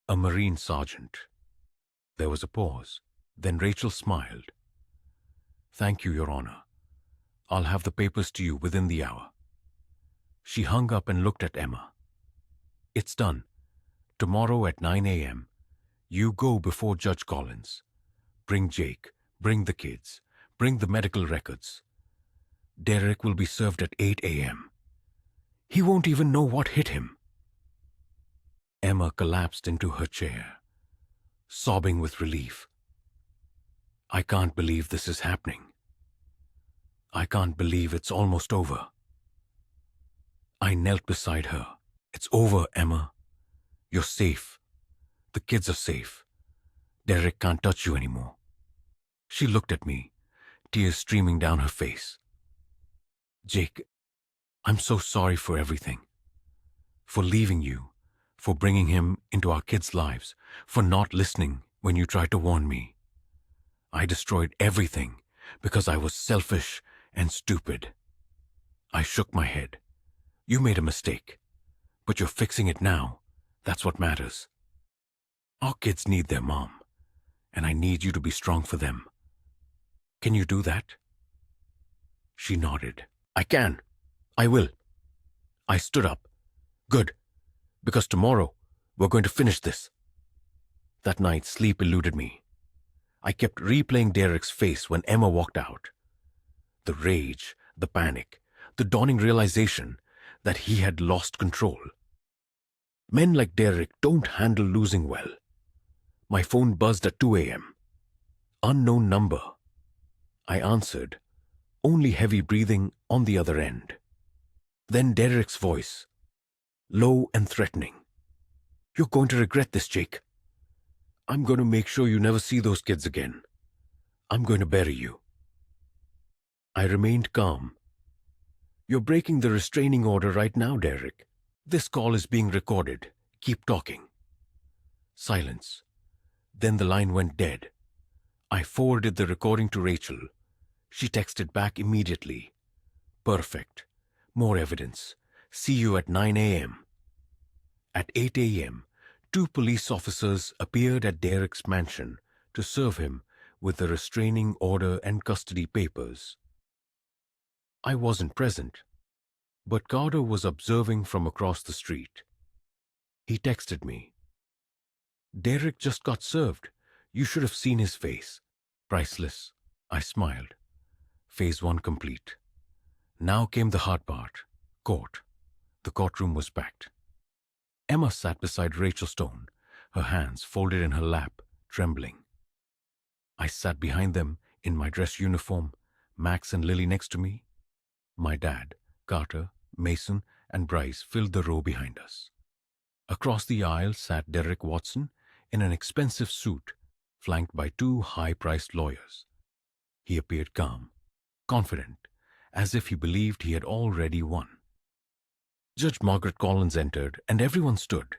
Speaker 1: a Marine sergeant. There was a pause. Then Rachel smiled. Thank you, Your Honor. I'll have the papers to you within the hour. She hung up and looked at Emma. It's done. Tomorrow at 9 a.m., you go before Judge Collins. Bring Jake, bring the kids, bring the medical records. Derek will be served at 8 a.m. He won't even know what hit him. Emma collapsed into her chair, sobbing with relief. I can't believe this is happening. I can't believe it's almost over. I knelt beside her. It's over, Emma. You're safe. The kids are safe. Derek can't touch you anymore. She looked at me, tears streaming down her face. Jake, I'm so sorry for everything. For leaving you, for bringing him into our kids' lives, for not listening when you tried to warn me. I destroyed everything because I was selfish and stupid. I shook my head. You made a mistake, but you're fixing it now. That's what matters. Our kids need their mom, and I need you to be strong for them. Can you do that? She nodded. I can. I will. I stood up. Good, because tomorrow we're going to finish this. That night, sleep eluded me. I kept replaying Derek's face when Emma walked out. The rage, the panic, the dawning realization that he had lost control. Men like Derek don't handle losing well. My phone buzzed at 2 a.m. Unknown number. I answered, only heavy breathing on the other end. Then Derek's voice, low and threatening. You're going to regret this, Jake. I'm going to make sure you never see those kids again. I'm going to bury you. I remained calm. You're breaking the restraining order right now, Derek. This call is being recorded. Keep talking. Silence. Then the line went dead. I forwarded the recording to Rachel. She texted back immediately. Perfect. More evidence. See you at 9 a.m. At 8 a.m., 2 police officers appeared at Derek's mansion to serve him with the restraining order and custody papers. I wasn't present, but Carter was observing from across the street. He texted me. Derek just got served. You should have seen his face. Priceless. I smiled. Phase 1 complete. Now came the hard part. Court. The courtroom was packed. Emma sat beside Rachel Stone, her hands folded in her lap, trembling. I sat behind them in my dress uniform, Max and Lily next to me. My dad, Carter, Mason, and Bryce filled the row behind us. Across the aisle sat Derek Watson in an expensive suit, flanked by 2 high-priced lawyers. He appeared calm, confident, as if he believed he had already won. Judge Margaret Collins entered, and everyone stood.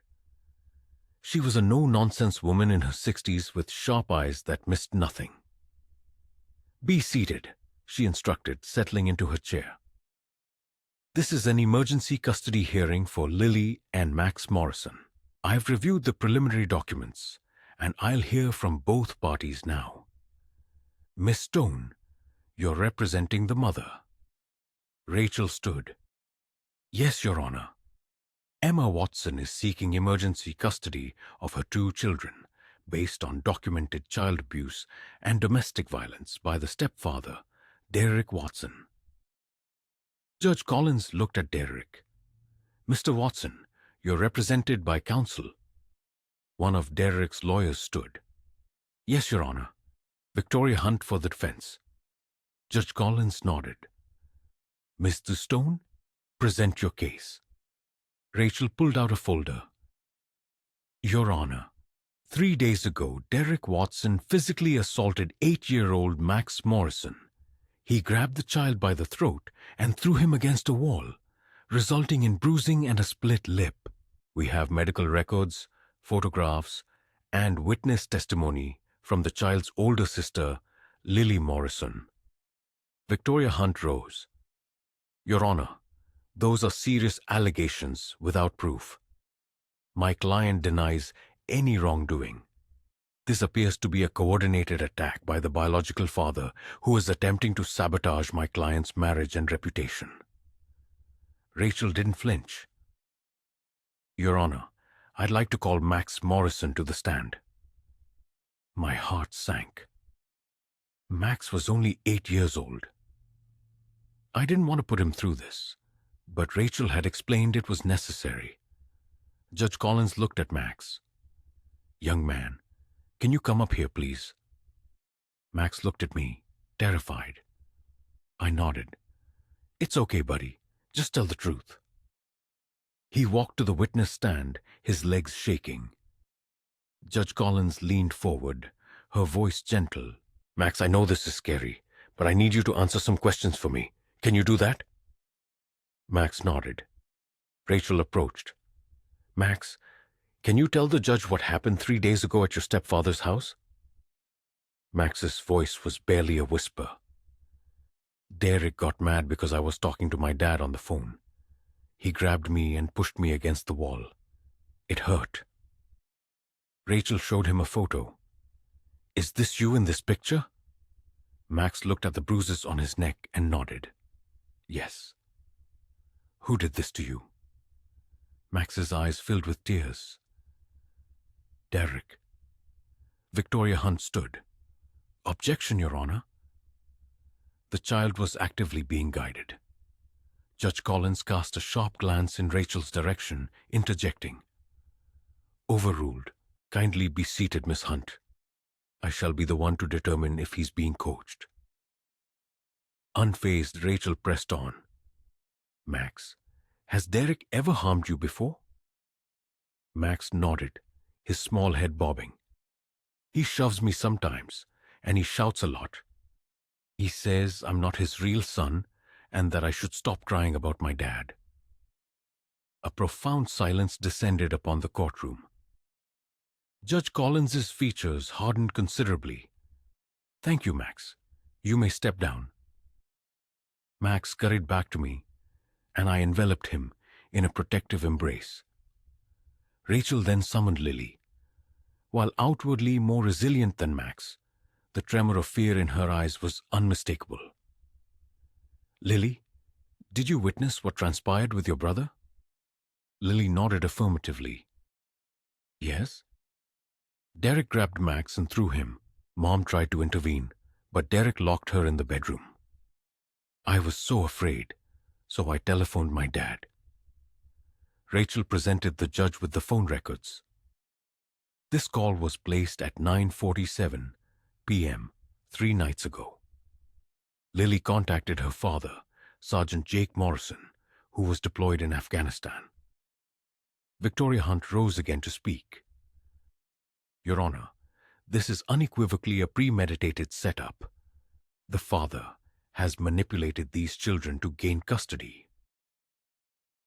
Speaker 1: She was a no-nonsense woman in her 60s with sharp eyes that missed nothing. Be seated, she instructed, settling into her chair. This is an emergency custody hearing for Lily and Max Morrison. I've reviewed the preliminary documents, and I'll hear from both parties now. Miss Stone, you're representing the mother. Rachel stood. Yes, Your Honor. Emma Watson is seeking emergency custody of her 2 children based on documented child abuse and domestic violence by the stepfather, Derek Watson. Judge Collins looked at Derek. Mr. Watson, you're represented by counsel. One of Derek's lawyers stood. Yes, Your Honor. Victoria Hunt for the defense. Judge Collins nodded. Mr. Stone, present your case. Rachel pulled out a folder. Your Honor, 3 days ago, Derek Watson physically assaulted 8-year-old Max Morrison. He grabbed the child by the throat and threw him against a wall, resulting in bruising and a split lip. We have medical records, photographs, and witness testimony from the child's older sister, Lily Morrison. Victoria Hunt rose. Your Honor, those are serious allegations without proof. My client denies any wrongdoing. This appears to be a coordinated attack by the biological father who is attempting to sabotage my client's marriage and reputation. Rachel didn't flinch. Your Honor, I'd like to call Max Morrison to the stand. My heart sank. Max was only 8 years old. I didn't want to put him through this, but Rachel had explained it was necessary. Judge Collins looked at Max. Young man, can you come up here, please? Max looked at me, terrified. I nodded. It's okay, buddy. Just tell the truth. He walked to the witness stand, his legs shaking. Judge Collins leaned forward, her voice gentle. Max, I know this is scary, but I need you to answer some questions for me. Can you do that? Max nodded. Rachel approached. Max, can you tell the judge what happened 3 days ago at your stepfather's house? Max's voice was barely a whisper. Derek got mad because I was talking to my dad on the phone. He grabbed me and pushed me against the wall. It hurt. Rachel showed him a photo. Is this you in this picture? Max looked at the bruises on his neck and nodded. Yes. Who did this to you? Max's eyes filled with tears. Derek. Victoria Hunt stood. Objection, Your Honor. The child was actively being guided. Judge Collins cast a sharp glance in Rachel's direction, interjecting. Overruled. Kindly be seated, Miss Hunt. I shall be the one to determine if he's being coached. Unfazed, Rachel pressed on. Max, has Derek ever harmed you before? Max nodded, his small head bobbing. He shoves me sometimes, and he shouts a lot. He says I'm not his real son and that I should stop crying about my dad. A profound silence descended upon the courtroom. Judge Collins's features hardened considerably. Thank you, Max. You may step down. Max scurried back to me, and I enveloped him in a protective embrace. Rachel then summoned Lily. While outwardly more resilient than Max, the tremor of fear in her eyes was unmistakable. Lily, did you witness what transpired with your brother? Lily nodded affirmatively. Yes? Derek grabbed Max and threw him. Mom tried to intervene, but Derek locked her in the bedroom. I was so afraid, so I telephoned my dad. Rachel presented the judge with the phone records. This call was placed at 9:47 p.m. 3 nights ago. Lily contacted her father, Sergeant Jake Morrison, who was deployed in Afghanistan. Victoria Hunt rose again to speak. Your Honor, this is unequivocally a premeditated setup. The father has manipulated these children to gain custody.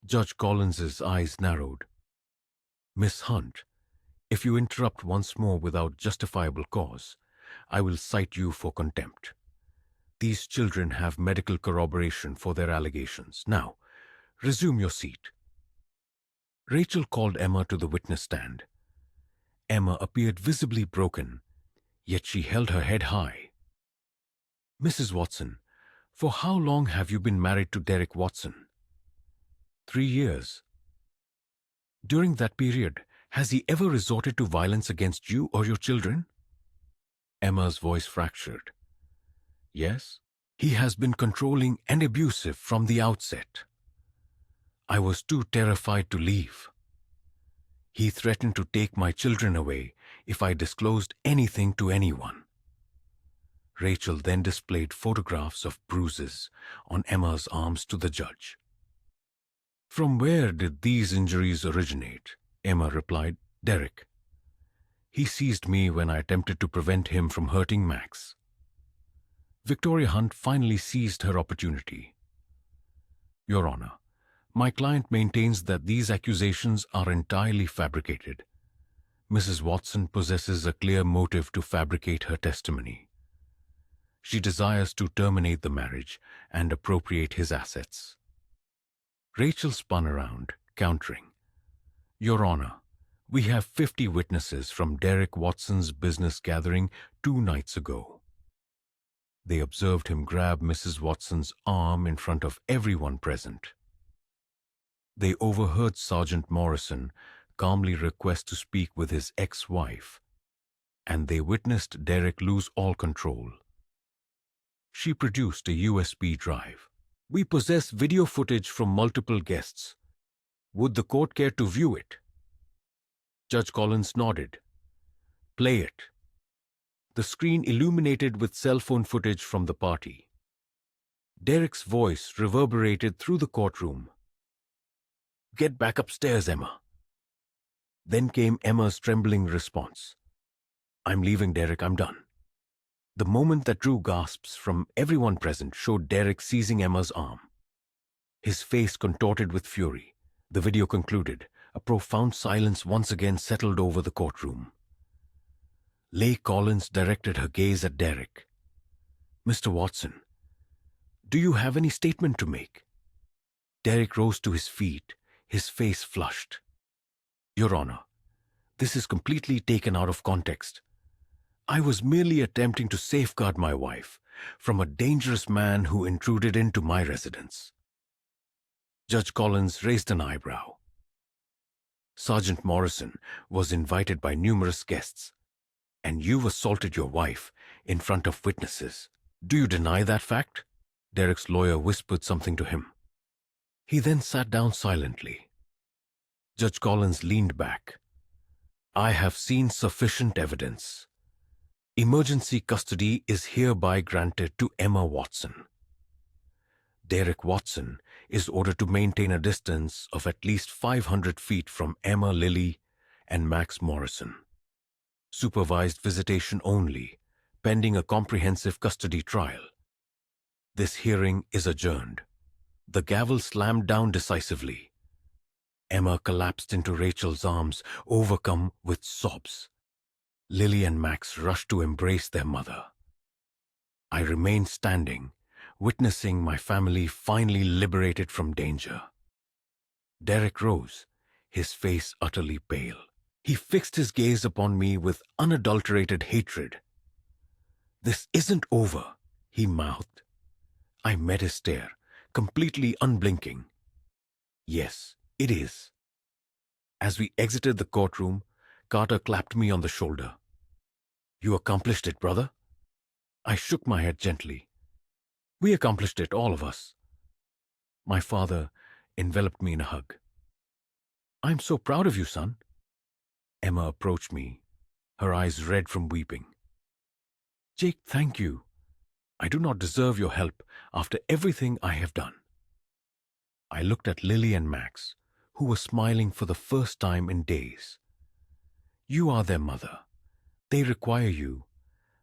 Speaker 1: Judge Collins's eyes narrowed. Miss Hunt, if you interrupt once more without justifiable cause, I will cite you for contempt. These children have medical corroboration for their allegations. Now, resume your seat. Rachel called Emma to the witness stand. Emma appeared visibly broken, yet she held her head high. Mrs. Watson, for how long have you been married to Derek Watson? 3 years. During that period, has he ever resorted to violence against you or your children? Emma's voice fractured. Yes, he has been controlling and abusive from the outset. I was too terrified to leave. He threatened to take my children away if I disclosed anything to anyone. Rachel then displayed photographs of bruises on Emma's arms to the judge. From where did these injuries originate? Emma replied, Derek. He seized me when I attempted to prevent him from hurting Max. Victoria Hunt finally seized her opportunity. Your Honor, my client maintains that these accusations are entirely fabricated. Mrs. Watson possesses a clear motive to fabricate her testimony. She desires to terminate the marriage and appropriate his assets. Rachel spun around, countering. Your Honor, we have 50 witnesses from Derek Watson's business gathering 2 nights ago. They observed him grab Mrs. Watson's arm in front of everyone present. They overheard Sergeant Morrison calmly request to speak with his ex-wife, and they witnessed Derek lose all control. She produced a USB drive. We possess video footage from multiple guests. Would the court care to view it? Judge Collins nodded. Play it. The screen illuminated with cell phone footage from the party. Derek's voice reverberated through the courtroom. Get back upstairs, Emma. Then came Emma's trembling response. I'm leaving, Derek, I'm done. The moment that drew gasps from everyone present showed Derek seizing Emma's arm. His face contorted with fury. The video concluded. A profound silence once again settled over the courtroom. Leigh Collins directed her gaze at Derek. Mr. Watson, do you have any statement to make? Derek rose to his feet, his face flushed. Your Honor, this is completely taken out of context. I was merely attempting to safeguard my wife from a dangerous man who intruded into my residence. Judge Collins raised an eyebrow. Sergeant Morrison was invited by numerous guests, and you've assaulted your wife in front of witnesses. Do you deny that fact? Derek's lawyer whispered something to him. He then sat down silently. Judge Collins leaned back. I have seen sufficient evidence. Emergency custody is hereby granted to Emma Watson. Derek Watson is ordered to maintain a distance of at least 500 feet from Emma Lilly and Max Morrison. Supervised visitation only, pending a comprehensive custody trial. This hearing is adjourned. The gavel slammed down decisively. Emma collapsed into Rachel's arms, overcome with sobs. Lily and Max rushed to embrace their mother. I remained standing, witnessing my family finally liberated from danger. Derek rose, his face utterly pale. He fixed his gaze upon me with unadulterated hatred. This isn't over, he mouthed. I met his stare, completely unblinking. Yes, it is. As we exited the courtroom, Carter clapped me on the shoulder. You accomplished it, brother. I shook my head gently. We accomplished it, all of us. My father enveloped me in a hug. I'm so proud of you, son. Emma approached me, her eyes red from weeping. Jake, thank you. I do not deserve your help after everything I have done. I looked at Lily and Max, who were smiling for the first time in days. You are their mother. They require you.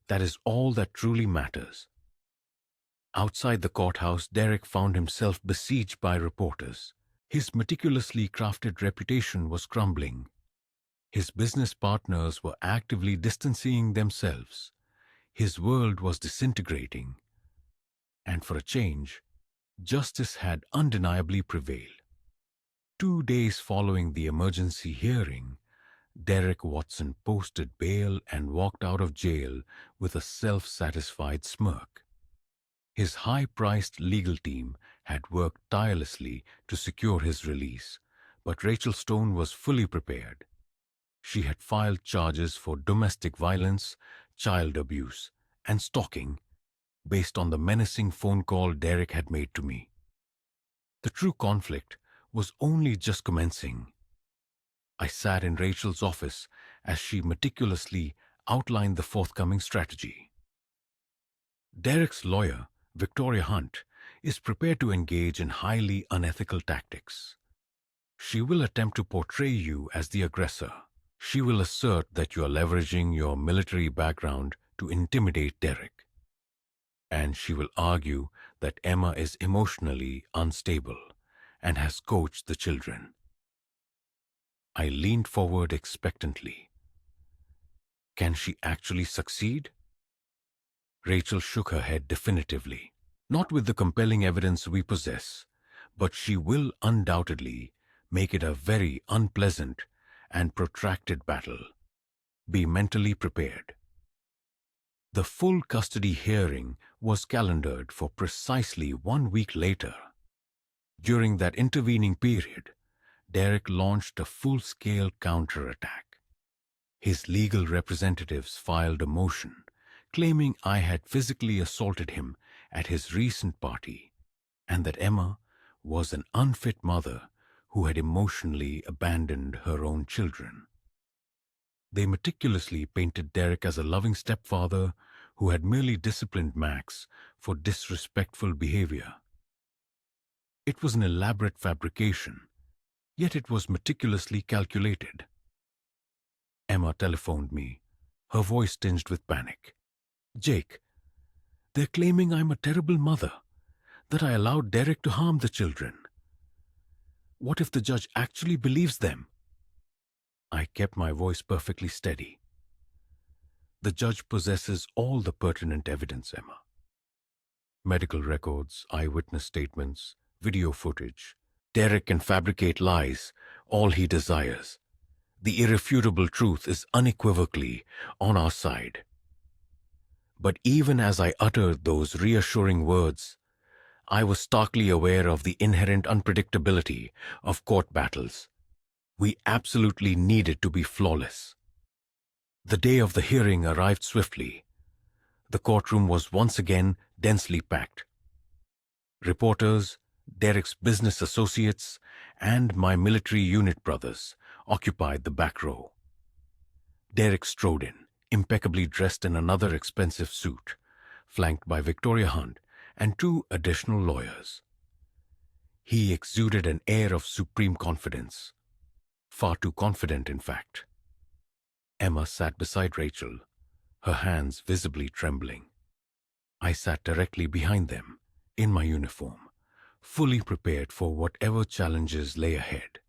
Speaker 1: That is all that truly matters. Outside the courthouse, Derek found himself besieged by reporters. His meticulously crafted reputation was crumbling. His business partners were actively distancing themselves. His world was disintegrating. And for a change, justice had undeniably prevailed. 2 days following the emergency hearing, Derek Watson posted bail and walked out of jail with a self-satisfied smirk. His high-priced legal team had worked tirelessly to secure his release, but Rachel Stone was fully prepared. She had filed charges for domestic violence, child abuse, and stalking based on the menacing phone call Derek had made to me. The true conflict was only just commencing. I sat in Rachel's office as she meticulously outlined the forthcoming strategy. Derek's lawyer, Victoria Hunt, is prepared to engage in highly unethical tactics. She will attempt to portray you as the aggressor. She will assert that you are leveraging your military background to intimidate Derek. And she will argue that Emma is emotionally unstable and has coached the children. I leaned forward expectantly. Can she actually succeed? Rachel shook her head definitively. Not with the compelling evidence we possess, but she will undoubtedly make it a very unpleasant and protracted battle. Be mentally prepared. The full custody hearing was calendared for precisely 1 week later. During that intervening period, Derek launched a full-scale counterattack. His legal representatives filed a motion claiming I had physically assaulted him at his recent party and that Emma was an unfit mother who had emotionally abandoned her own children. They meticulously painted Derek as a loving stepfather who had merely disciplined Max for disrespectful behavior. It was an elaborate fabrication, yet it was meticulously calculated. Emma telephoned me, her voice tinged with panic. "Jake, they're claiming I'm a terrible mother, that I allowed Derek to harm the children. What if the judge actually believes them?" I kept my voice perfectly steady. "The judge possesses all the pertinent evidence, Emma. Medical records, eyewitness statements, video footage. Derek can fabricate lies, all he desires. The irrefutable truth is unequivocally on our side." But even as I uttered those reassuring words, I was starkly aware of the inherent unpredictability of court battles. We absolutely needed to be flawless. The day of the hearing arrived swiftly. The courtroom was once again densely packed. Reporters, Derek's business associates, and my military unit brothers occupied the back row. Derek strode in, impeccably dressed in another expensive suit, flanked by Victoria Hunt and 2 additional lawyers. He exuded an air of supreme confidence, far too confident, in fact. Emma sat beside Rachel, her hands visibly trembling. I sat directly behind them, in my uniform, fully prepared for whatever challenges lay ahead.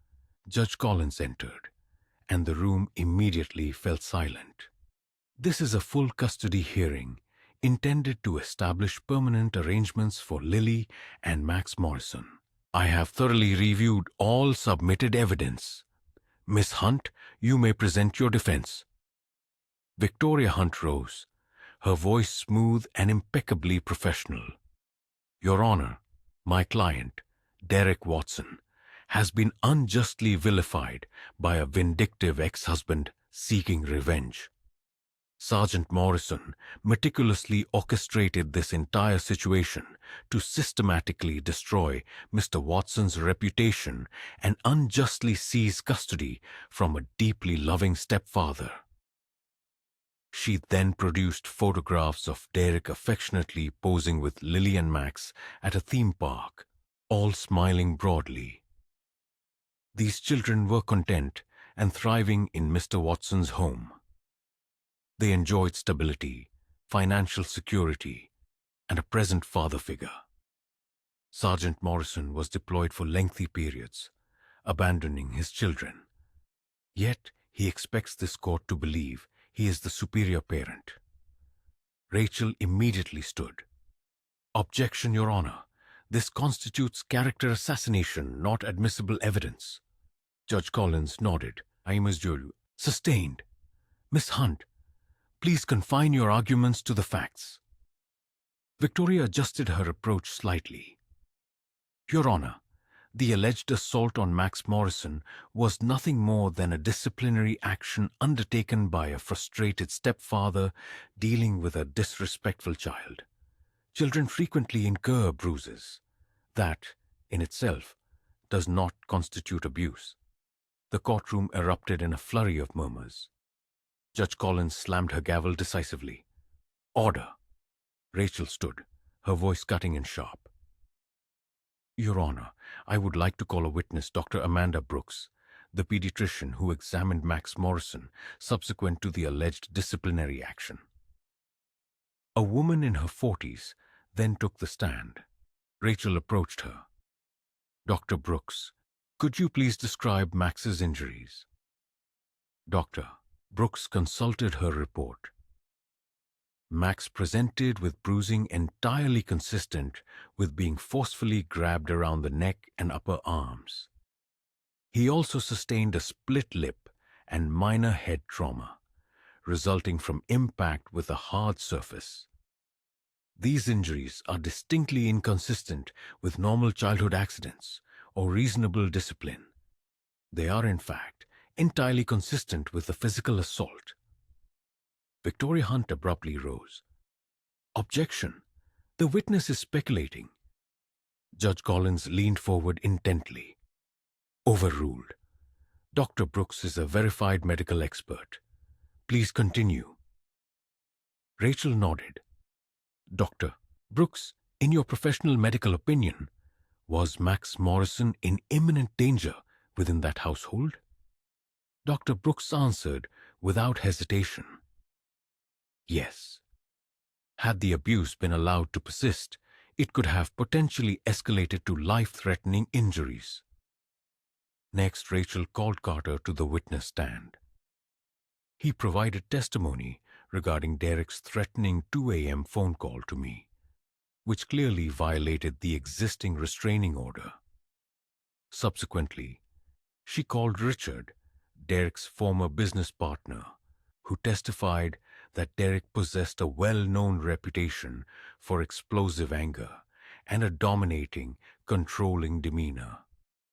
Speaker 1: Judge Collins entered, and the room immediately fell silent. This is a full custody hearing intended to establish permanent arrangements for Lily and Max Morrison. I have thoroughly reviewed all submitted evidence. Miss Hunt, you may present your defense. Victoria Hunt rose, her voice smooth and impeccably professional. Your Honor, my client, Derek Watson, has been unjustly vilified by a vindictive ex-husband seeking revenge. Sergeant Morrison meticulously orchestrated this entire situation to systematically destroy Mr. Watson's reputation and unjustly seize custody from a deeply loving stepfather. She then produced photographs of Derek affectionately posing with Lily and Max at a theme park, all smiling broadly. These children were content and thriving in Mr. Watson's home. They enjoyed stability, financial security, and a present father figure. Sergeant Morrison was deployed for lengthy periods, abandoning his children. Yet he expects this court to believe he is the superior parent. Rachel immediately stood. Objection, Your Honor. This constitutes character assassination, not admissible evidence. Judge Collins nodded. Sustained. Miss Hunt, please confine your arguments to the facts. Victoria adjusted her approach slightly. Your Honor, the alleged assault on Max Morrison was nothing more than a disciplinary action undertaken by a frustrated stepfather dealing with a disrespectful child. Children frequently incur bruises. That, in itself, does not constitute abuse. The courtroom erupted in a flurry of murmurs. Judge Collins slammed her gavel decisively. Order! Rachel stood, her voice cutting and sharp. Your Honor, I would like to call a witness, Dr. Amanda Brooks, the pediatrician who examined Max Morrison subsequent to the alleged disciplinary action. A woman in her 40s then took the stand. Rachel approached her. Dr. Brooks, could you please describe Max's injuries? Doctor Brooks consulted her report. Max presented with bruising entirely consistent with being forcefully grabbed around the neck and upper arms. He also sustained a split lip and minor head trauma, resulting from impact with a hard surface. These injuries are distinctly inconsistent with normal childhood accidents or reasonable discipline. They are, in fact, entirely consistent with a physical assault. Victoria Hunt abruptly rose. Objection! The witness is speculating. Judge Collins leaned forward intently. Overruled. Dr. Brooks is a verified medical expert. Please continue. Rachel nodded. Dr. Brooks, in your professional medical opinion, was Max Morrison in imminent danger within that household? Dr. Brooks answered without hesitation. Yes. Had the abuse been allowed to persist, it could have potentially escalated to life-threatening injuries. Next, Rachel called Carter to the witness stand. He provided testimony regarding Derek's threatening 2 a.m. phone call to me, which clearly violated the existing restraining order. Subsequently, she called Richard, Derek's former business partner, who testified that Derek possessed a well-known reputation for explosive anger and a dominating, controlling demeanor.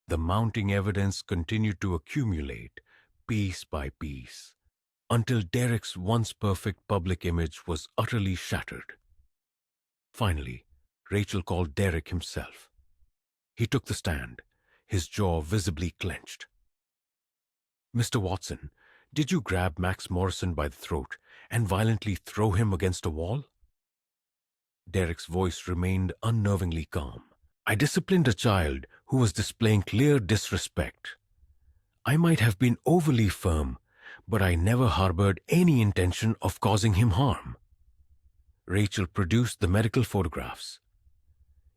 Speaker 1: The mounting evidence continued to accumulate, piece by piece, until Derek's once perfect public image was utterly shattered. Finally, Rachel called Derek himself. He took the stand, his jaw visibly clenched. Mr. Watson, did you grab Max Morrison by the throat and violently throw him against a wall? Derek's voice remained unnervingly calm. I disciplined a child who was displaying clear disrespect. I might have been overly firm, but I never harbored any intention of causing him harm. Rachel produced the medical photographs.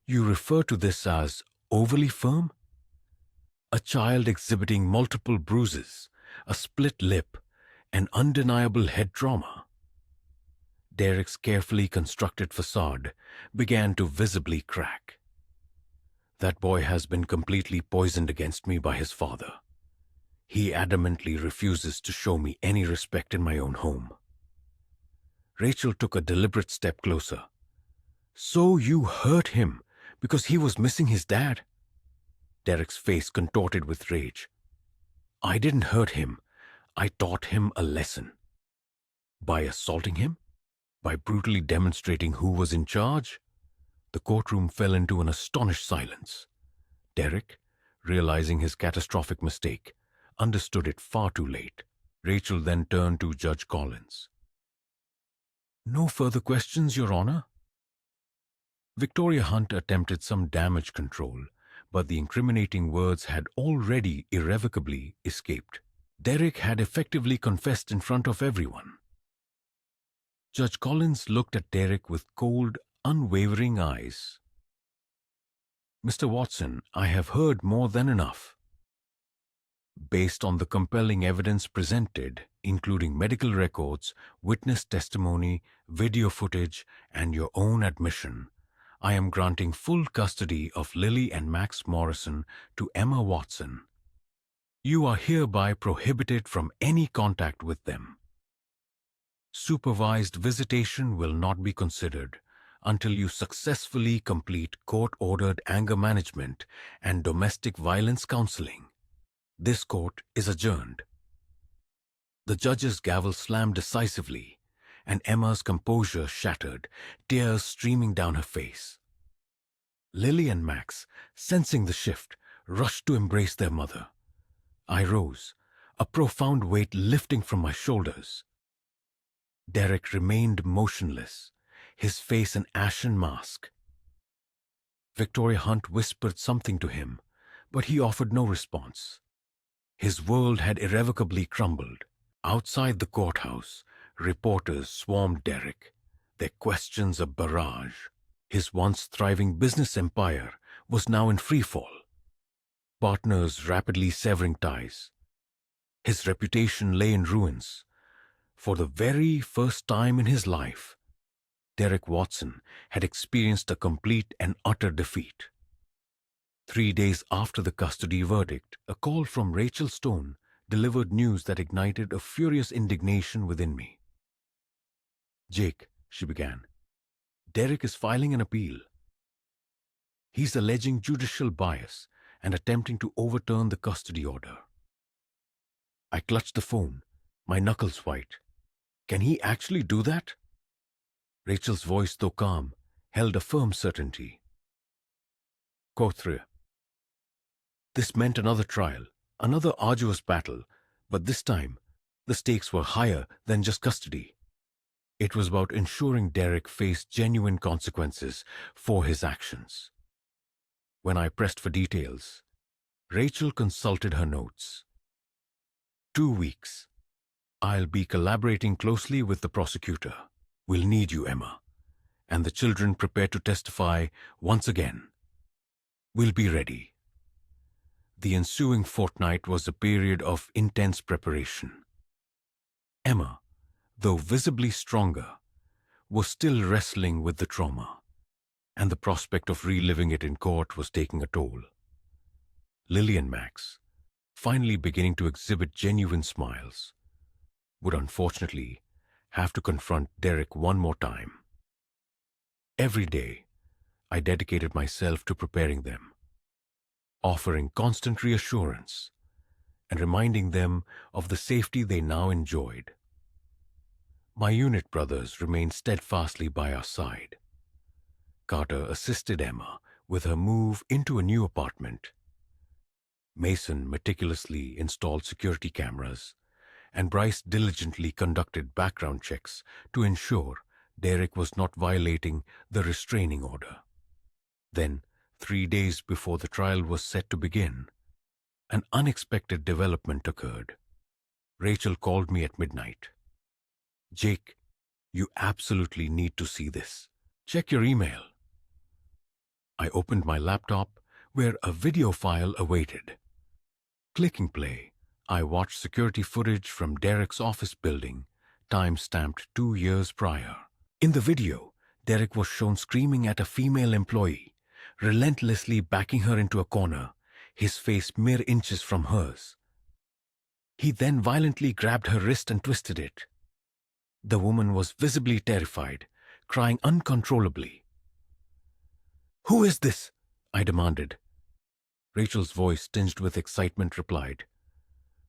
Speaker 1: You refer to this as overly firm? A child exhibiting multiple bruises, a split lip, and undeniable head trauma. Derek's carefully constructed facade began to visibly crack. That boy has been completely poisoned against me by his father. He adamantly refuses to show me any respect in my own home. Rachel took a deliberate step closer. So you hurt him because he was missing his dad? Derek's face contorted with rage. I didn't hurt him. I taught him a lesson. By assaulting him? By brutally demonstrating who was in charge? The courtroom fell into an astonished silence. Derek, realizing his catastrophic mistake, understood it far too late. Rachel then turned to Judge Collins. No further questions, Your Honor? Victoria Hunt attempted some damage control, but the incriminating words had already irrevocably escaped. Derek had effectively confessed in front of everyone. Judge Collins looked at Derek with cold, unwavering eyes. Mr. Watson, I have heard more than enough. Based on the compelling evidence presented, including medical records, witness testimony, video footage, and your own admission, I am granting full custody of Lily and Max Morrison to Emma Watson. You are hereby prohibited from any contact with them. Supervised visitation will not be considered until you successfully complete court-ordered anger management and domestic violence counseling. This court is adjourned. The judge's gavel slammed decisively, and Emma's composure shattered, tears streaming down her face. Lily and Max, sensing the shift, rushed to embrace their mother. I rose, a profound weight lifting from my shoulders. Derek remained motionless, his face an ashen mask. Victoria Hunt whispered something to him, but he offered no response. His world had irrevocably crumbled. Outside the courthouse, reporters swarmed Derek, their questions a barrage. His once thriving business empire was now in freefall. Partners rapidly severing ties. His reputation lay in ruins. For the very first time in his life, Derek Watson had experienced a complete and utter defeat. 3 days after the custody verdict, a call from Rachel Stone delivered news that ignited a furious indignation within me. "Jake," she began, "Derek is filing an appeal. He's alleging judicial bias and attempting to overturn the custody order." I clutched the phone, my knuckles white. "Can he actually do that?" Rachel's voice, though calm, held a firm certainty. Quote 3. This meant another trial, another arduous battle, but this time, the stakes were higher than just custody. It was about ensuring Derek faced genuine consequences for his actions. When I pressed for details, Rachel consulted her notes. 2 weeks. I'll be collaborating closely with the prosecutor. We'll need you, Emma. And the children prepare to testify once again. We'll be ready. The ensuing fortnight was a period of intense preparation. Emma, though visibly stronger, was still wrestling with the trauma, and the prospect of reliving it in court was taking a toll. Lily and Max, finally beginning to exhibit genuine smiles, would unfortunately have to confront Derek one more time. Every day, I dedicated myself to preparing them, offering constant reassurance and reminding them of the safety they now enjoyed. My unit brothers remained steadfastly by our side. Carter assisted Emma with her move into a new apartment. Mason meticulously installed security cameras, and Bryce diligently conducted background checks to ensure Derek was not violating the restraining order. Then, 3 days before the trial was set to begin, an unexpected development occurred. Rachel called me at midnight. "Jake, you absolutely need to see this. Check your email." I opened my laptop, where a video file awaited. Clicking play, I watched security footage from Derek's office building, time-stamped 2 years prior. In the video, Derek was shown screaming at a female employee, relentlessly backing her into a corner, his face mere inches from hers. He then violently grabbed her wrist and twisted it. The woman was visibly terrified, crying uncontrollably. "Who is this?" I demanded. Rachel's voice, tinged with excitement, replied,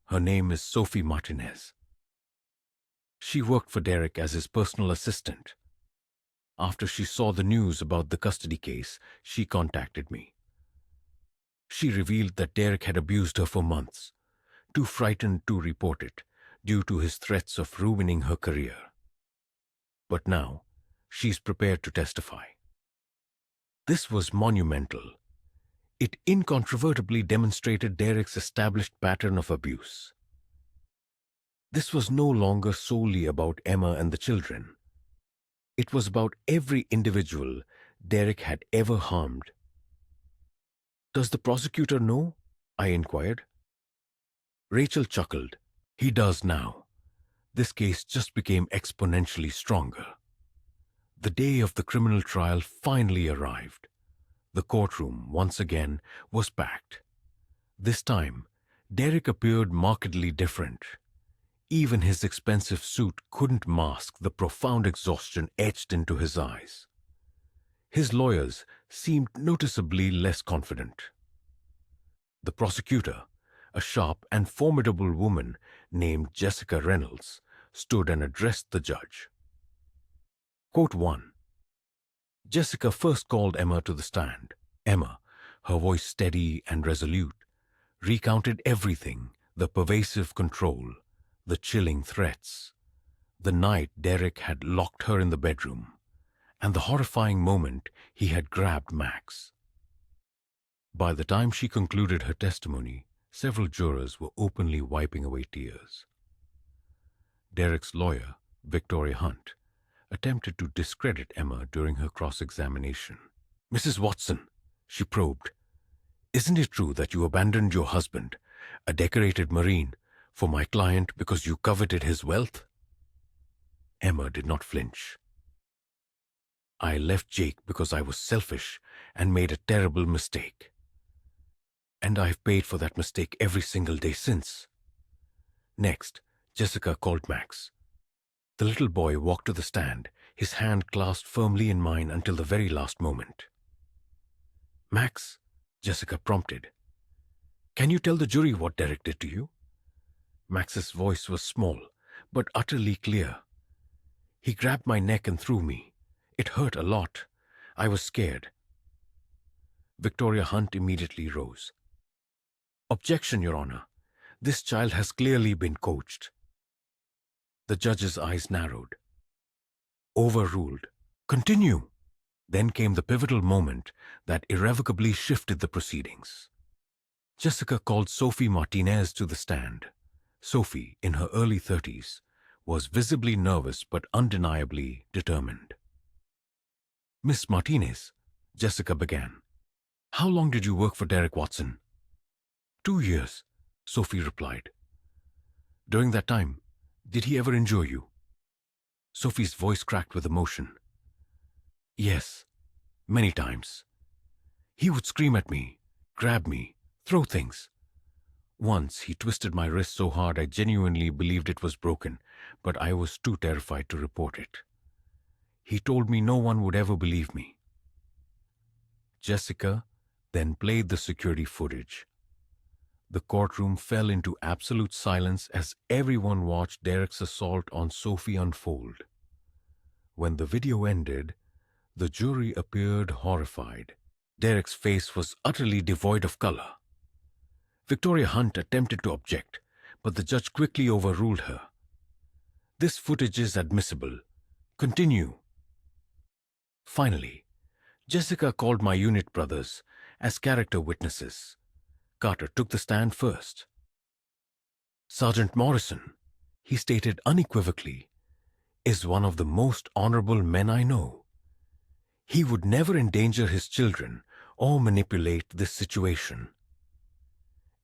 Speaker 1: "Her name is Sophie Martinez. She worked for Derek as his personal assistant. After she saw the news about the custody case, she contacted me. She revealed that Derek had abused her for months, too frightened to report it due to his threats of ruining her career. But now, she's prepared to testify." This was monumental. It incontrovertibly demonstrated Derek's established pattern of abuse. This was no longer solely about Emma and the children. It was about every individual Derek had ever harmed. "Does the prosecutor know?" I inquired. Rachel chuckled. "He does now. This case just became exponentially stronger." The day of the criminal trial finally arrived. The courtroom, once again, was packed. This time, Derek appeared markedly different. Even his expensive suit couldn't mask the profound exhaustion etched into his eyes. His lawyers seemed noticeably less confident. The prosecutor, a sharp and formidable woman named Jessica Reynolds, stood and addressed the judge. Quote 1. Jessica first called Emma to the stand. Emma, her voice steady and resolute, recounted everything, The pervasive control, the chilling threats, the night Derek had locked her in the bedroom, and the horrifying moment he had grabbed Max. By the time she concluded her testimony, several jurors were openly wiping away tears. Derek's lawyer, Victoria Hunt, attempted to discredit Emma during her cross-examination. "Mrs. Watson," she probed, "isn't it true that you abandoned your husband, a decorated Marine, for my client because you coveted his wealth?" Emma did not flinch. "I left Jake because I was selfish and made a terrible mistake. And I've paid for that mistake every single day since." Next, Jessica called Max. The little boy walked to the stand, his hand clasped firmly in mine until the very last moment. "Max," Jessica prompted, "can you tell the jury what Derek did to you?" Max's voice was small, but utterly clear. "He grabbed my neck and threw me. It hurt a lot. I was scared." Victoria Hunt immediately rose. "Objection, Your Honor. This child has clearly been coached." The judge's eyes narrowed. "Overruled. Continue." Then came the pivotal moment that irrevocably shifted the proceedings. Jessica called Sophie Martinez to the stand. Sophie, in her early 30s, was visibly nervous but undeniably determined. "Miss Martinez," Jessica began, "how long did you work for Derek Watson?" 2 years, Sophie replied. "During that time, did he ever injure you?" Sophie's voice cracked with emotion. "Yes, many times. He would scream at me, grab me, throw things. Once he twisted my wrist so hard I genuinely believed it was broken, but I was too terrified to report it. He told me no one would ever believe me." Jessica then played the security footage. The courtroom fell into absolute silence as everyone watched Derek's assault on Sophie unfold. When the video ended, the jury appeared horrified. Derek's face was utterly devoid of color. Victoria Hunt attempted to object, but the judge quickly overruled her. "This footage is admissible. Continue." Finally, Jessica called my unit brothers as character witnesses. Carter took the stand first. "Sergeant Morrison," he stated unequivocally, "is one of the most honorable men I know. He would never endanger his children or manipulate this situation.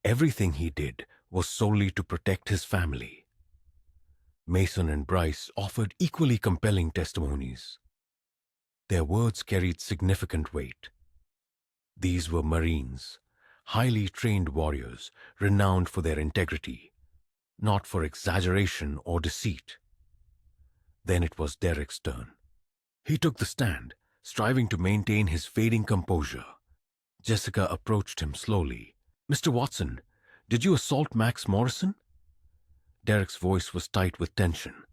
Speaker 1: Everything he did was solely to protect his family." Mason and Bryce offered equally compelling testimonies. Their words carried significant weight. These were Marines, highly trained warriors, renowned for their integrity, not for exaggeration or deceit. Then it was Derek's turn. He took the stand, striving to maintain his fading composure. Jessica approached him slowly. "Mr. Watson, did you assault Max Morrison?" Derek's voice was tight with tension.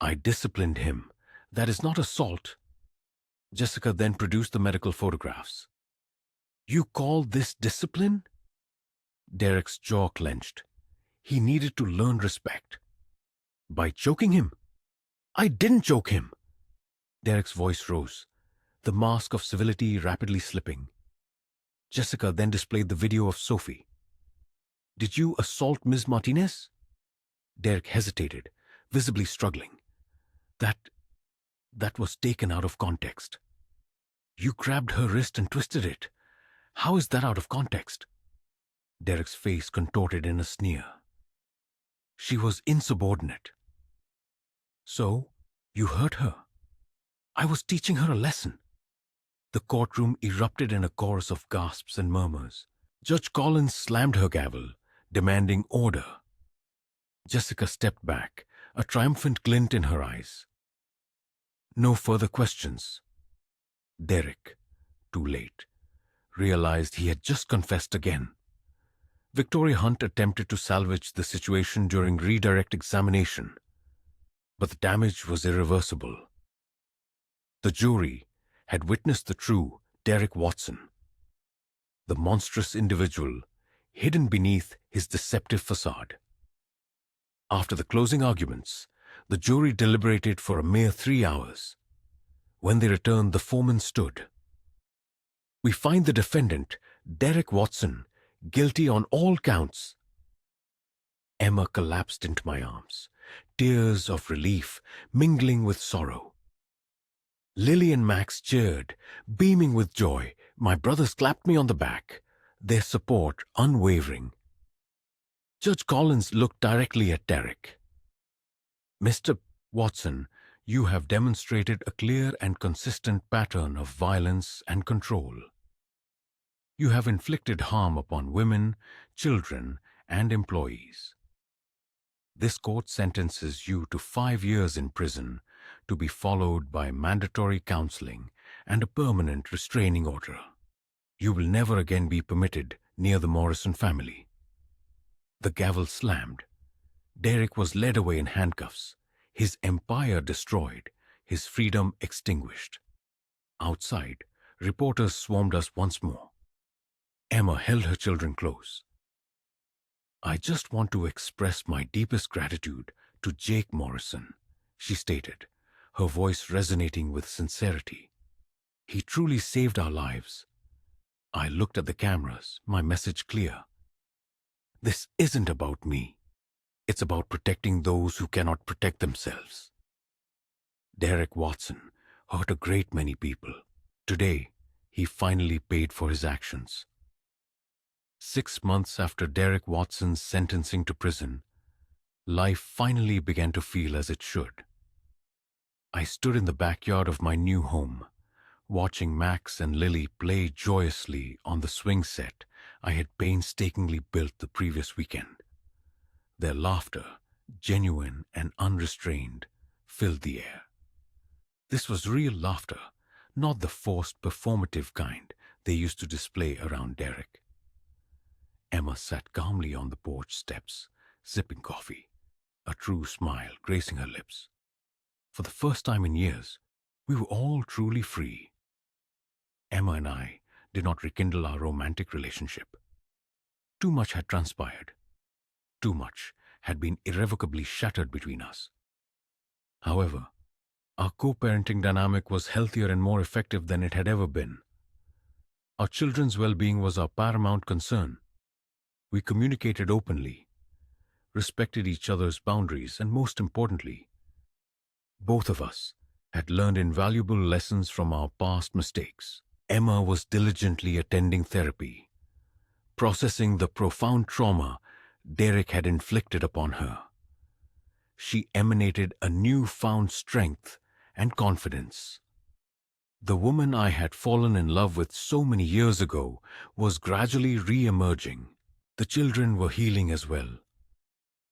Speaker 1: "I disciplined him. That is not assault." Jessica then produced the medical photographs. "You call this discipline?" Derek's jaw clenched. He needed to learn respect. "By choking him?" "I didn't choke him." Derek's voice rose, the mask of civility rapidly slipping. Jessica then displayed the video of Sophie. "Did you assault Ms. Martinez?" Derek hesitated, visibly struggling. That was taken out of context." "You grabbed her wrist and twisted it. How is that out of context?" Derek's face contorted in a sneer. "She was insubordinate." "So, you hurt her?" "I was teaching her a lesson." The courtroom erupted in a chorus of gasps and murmurs. Judge Collins slammed her gavel, demanding order. Jessica stepped back, a triumphant glint in her eyes. No further questions. Derek, too late, realized he had just confessed again. Victoria Hunt attempted to salvage the situation during redirect examination, but the damage was irreversible. The jury had witnessed the true Derek Watson, the monstrous individual hidden beneath his deceptive facade. After the closing arguments, the jury deliberated for a mere 3 hours. When they returned, the foreman stood. We find the defendant, Derek Watson, guilty on all counts. Emma collapsed into my arms, tears of relief mingling with sorrow. Lily and Max cheered, beaming with joy. My brothers clapped me on the back, their support unwavering. Judge Collins looked directly at Derek. Mr. Watson, you have demonstrated a clear and consistent pattern of violence and control. You have inflicted harm upon women, children, and employees. This court sentences you to 5 years in prison, to be followed by mandatory counseling and a permanent restraining order. You will never again be permitted near the Morrison family. The gavel slammed. Derek was led away in handcuffs, his empire destroyed, his freedom extinguished. Outside, reporters swarmed us once more. Emma held her children close. I just want to express my deepest gratitude to Jake Morrison, she stated, her voice resonating with sincerity. He truly saved our lives. I looked at the cameras, my message clear. This isn't about me. It's about protecting those who cannot protect themselves. Derek Watson hurt a great many people. Today, he finally paid for his actions. 6 months after Derek Watson's sentencing to prison, life finally began to feel as it should. I stood in the backyard of my new home, watching Max and Lily play joyously on the swing set I had painstakingly built the previous weekend. Their laughter, genuine and unrestrained, filled the air. This was real laughter, not the forced performative kind they used to display around Derek. Emma sat calmly on the porch steps, sipping coffee, a true smile gracing her lips. For the first time in years, we were all truly free. Emma and I did not rekindle our romantic relationship. Too much had transpired. Too much had been irrevocably shattered between us. However, our co-parenting dynamic was healthier and more effective than it had ever been. Our children's well-being was our paramount concern. We communicated openly, respected each other's boundaries, and most importantly, both of us had learned invaluable lessons from our past mistakes. Emma was diligently attending therapy, processing the profound trauma Derek had inflicted upon her. She emanated a newfound strength and confidence. The woman I had fallen in love with so many years ago was gradually re-emerging. The children were healing as well.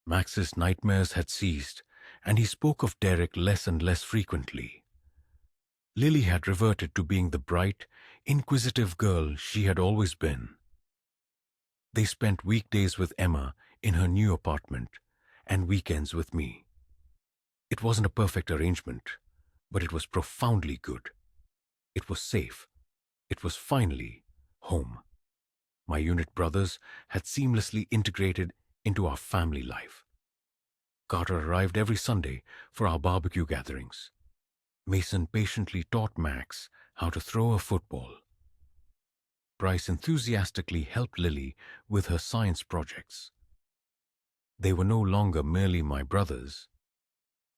Speaker 1: Max's nightmares had ceased, and he spoke of Derek less and less frequently. Lily had reverted to being the bright, inquisitive girl she had always been. They spent weekdays with Emma in her new apartment and weekends with me. It wasn't a perfect arrangement, but it was profoundly good. It was safe. It was finally home. My unit brothers had seamlessly integrated into our family life. Carter arrived every Sunday for our barbecue gatherings. Mason patiently taught Max how to throw a football. Bryce enthusiastically helped Lily with her science projects. They were no longer merely my brothers.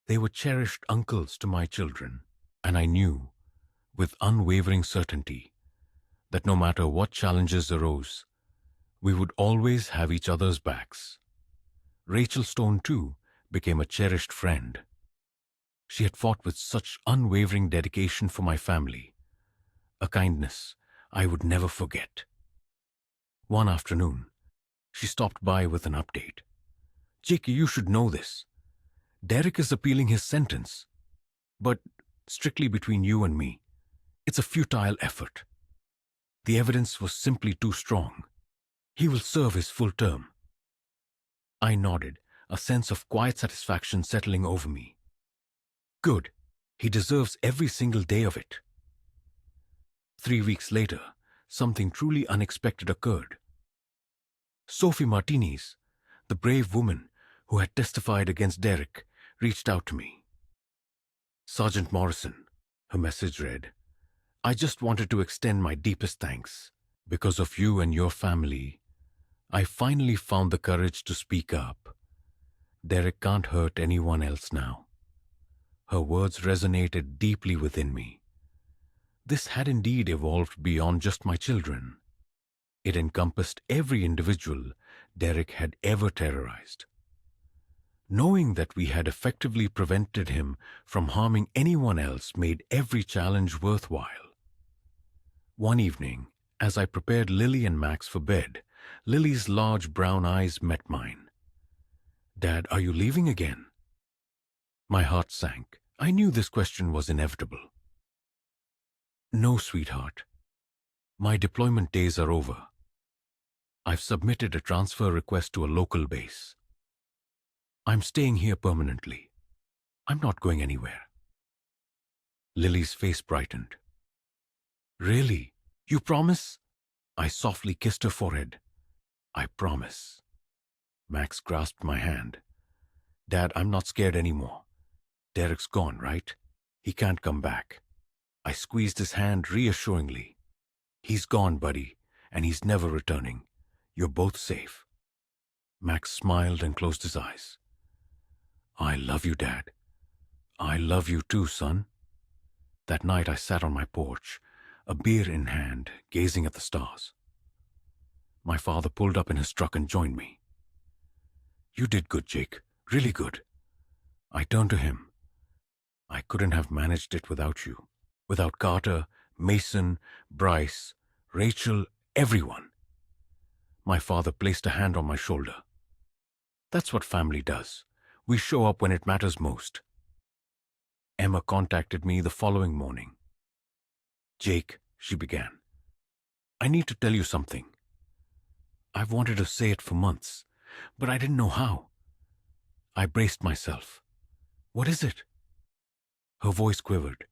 Speaker 1: They were cherished uncles to my children, and I knew, with unwavering certainty, that no matter what challenges arose, we would always have each other's backs. Rachel Stone, too, became a cherished friend. She had fought with such unwavering dedication for my family, a kindness I would never forget. One afternoon, she stopped by with an update. "Jake, you should know this. Derek is appealing his sentence, but strictly between you and me, it's a futile effort. The evidence was simply too strong. He will serve his full term." I nodded, a sense of quiet satisfaction settling over me. Good. He deserves every single day of it. 3 weeks later, something truly unexpected occurred. Sophie Martinez, the brave woman who had testified against Derek, reached out to me. Sergeant Morrison, her message read, I just wanted to extend my deepest thanks. Because of you and your family, I finally found the courage to speak up. Derek can't hurt anyone else now. Her words resonated deeply within me. This had indeed evolved beyond just my children. It encompassed every individual Derek had ever terrorized. Knowing that we had effectively prevented him from harming anyone else made every challenge worthwhile. One evening, as I prepared Lily and Max for bed, Lily's large brown eyes met mine. Dad, are you leaving again? My heart sank. I knew this question was inevitable. No, sweetheart. My deployment days are over. I've submitted a transfer request to a local base. I'm staying here permanently. I'm not going anywhere. Lily's face brightened. Really? You promise? I softly kissed her forehead. I promise. Max grasped my hand. Dad, I'm not scared anymore. Derek's gone, right? He can't come back. I squeezed his hand reassuringly. He's gone, buddy, and he's never returning. You're both safe. Max smiled and closed his eyes. I love you, Dad. I love you too, son. That night I sat on my porch, a beer in hand, gazing at the stars. My father pulled up in his truck and joined me. You did good, Jake. Really good. I turned to him. I couldn't have managed it without you. Without Carter, Mason, Bryce, Rachel, everyone. My father placed a hand on my shoulder. That's what family does. We show up when it matters most. Emma contacted me the following morning. Jake, she began, I need to tell you something. I've wanted to say it for months, but I didn't know how. I braced myself. What is it? Her voice quivered.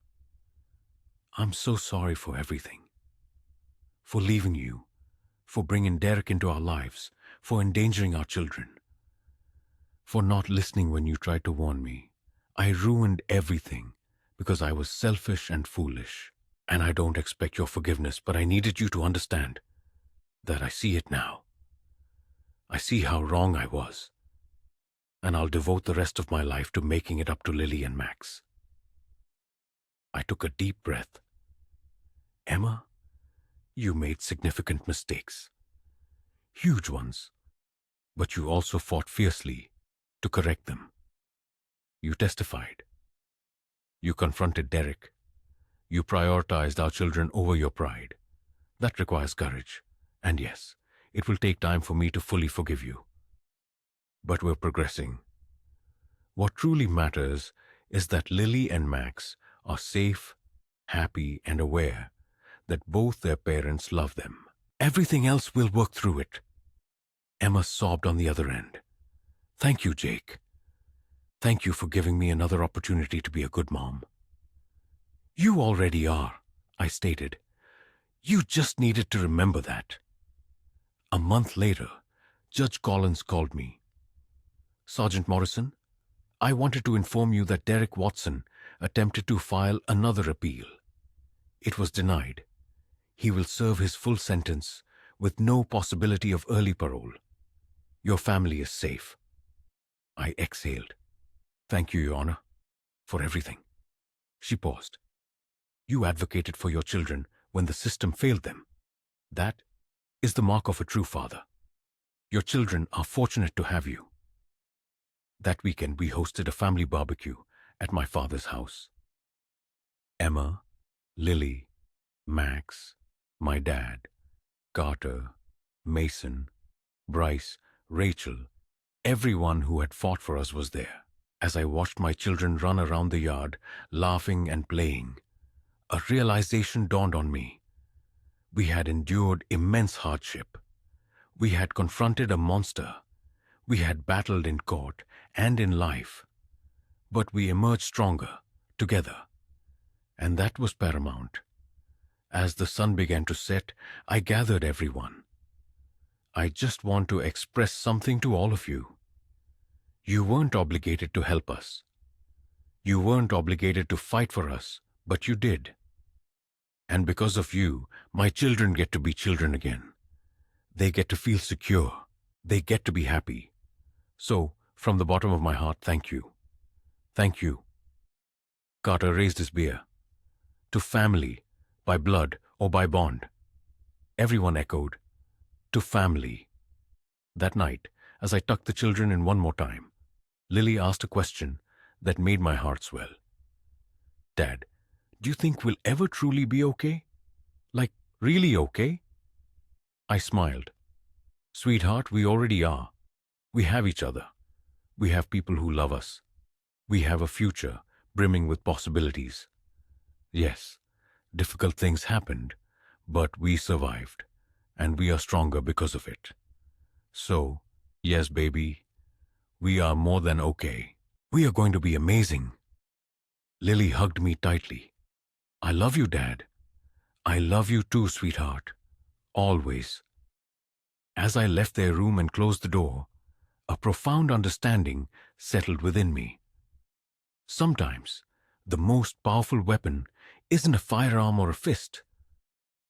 Speaker 1: I'm so sorry for everything. For leaving you, for bringing Derek into our lives, for endangering our children. For not listening when you tried to warn me. I ruined everything because I was selfish and foolish. And I don't expect your forgiveness, but I needed you to understand that I see it now. I see how wrong I was. And I'll devote the rest of my life to making it up to Lily and Max. I took a deep breath. Emma, you made significant mistakes. Huge ones. But you also fought fiercely to correct them. You testified. You confronted Derek. You prioritized our children over your pride. That requires courage. And yes, it will take time for me to fully forgive you. But we're progressing. What truly matters is that Lily and Max are safe, happy, and aware that both their parents love them. Everything else will work through it. Emma sobbed on the other end. Thank you, Jake. Thank you for giving me another opportunity to be a good mom. You already are, I stated. You just needed to remember that. A month later, Judge Collins called me. Sergeant Morrison, I wanted to inform you that Derek Watson attempted to file another appeal. It was denied. He will serve his full sentence with no possibility of early parole. Your family is safe. I exhaled. Thank you, Your Honor, for everything. She paused. You advocated for your children when the system failed them. That is the mark of a true father. Your children are fortunate to have you. That weekend, we hosted a family barbecue at my father's house. Emma, Lily, Max, my dad, Carter, Mason, Bryce, Rachel, everyone who had fought for us was there. As I watched my children run around the yard, laughing and playing, a realization dawned on me. We had endured immense hardship. We had confronted a monster. We had battled in court and in life. But we emerged stronger, together. And that was paramount. As the sun began to set, I gathered everyone. I just want to express something to all of you. You weren't obligated to help us. You weren't obligated to fight for us, but you did. And because of you, my children get to be children again. They get to feel secure. They get to be happy. So, from the bottom of my heart, thank you. Thank you. Carter raised his beer. To family, by blood or by bond. Everyone echoed, to family. That night, as I tucked the children in one more time, Lily asked a question that made my heart swell. Dad, do you think we'll ever truly be okay? Like, really okay? I smiled. Sweetheart, we already are. We have each other. We have people who love us. We have a future brimming with possibilities. Yes, difficult things happened, but we survived, and we are stronger because of it. So, yes, baby, we are more than okay. We are going to be amazing. Lily hugged me tightly. I love you, Dad. I love you too, sweetheart. Always. As I left their room and closed the door, a profound understanding settled within me. Sometimes, the most powerful weapon isn't a firearm or a fist.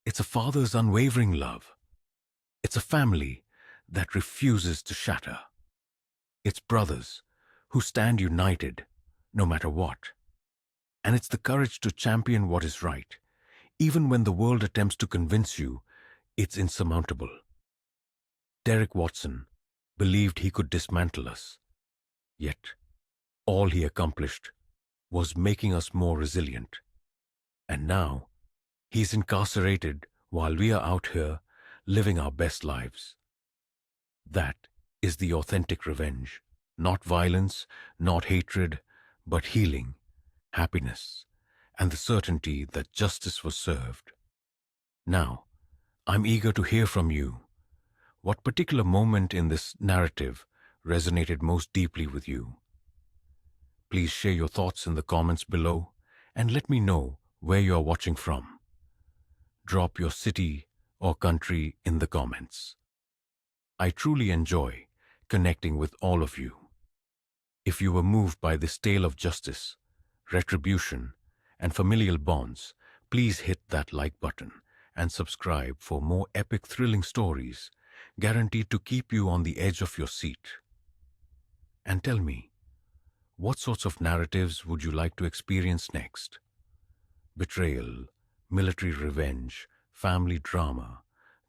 Speaker 1: It's a father's unwavering love. It's a family that refuses to shatter. It's brothers who stand united no matter what. And it's the courage to champion what is right, even when the world attempts to convince you it's insurmountable. Derek Watson believed he could dismantle us, yet all he accomplished was making us more resilient. And now, he's incarcerated while we are out here living our best lives. That is the authentic revenge. Not violence, not hatred, but healing, happiness, and the certainty that justice was served. Now, I'm eager to hear from you. What particular moment in this narrative resonated most deeply with you? Please share your thoughts in the comments below and let me know where you are watching from. Drop your city or country in the comments. I truly enjoy connecting with all of you. If you were moved by this tale of justice, retribution, and familial bonds, please hit that like button and subscribe for more epic, thrilling stories guaranteed to keep you on the edge of your seat. And tell me, what sorts of narratives would you like to experience next? Betrayal, military revenge, family drama,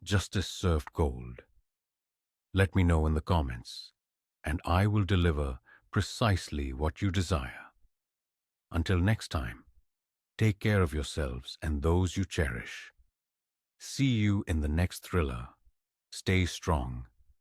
Speaker 1: justice served cold. Let me know in the comments, and I will deliver precisely what you desire. Until next time, take care of yourselves and those you cherish. See you in the next thriller. Stay strong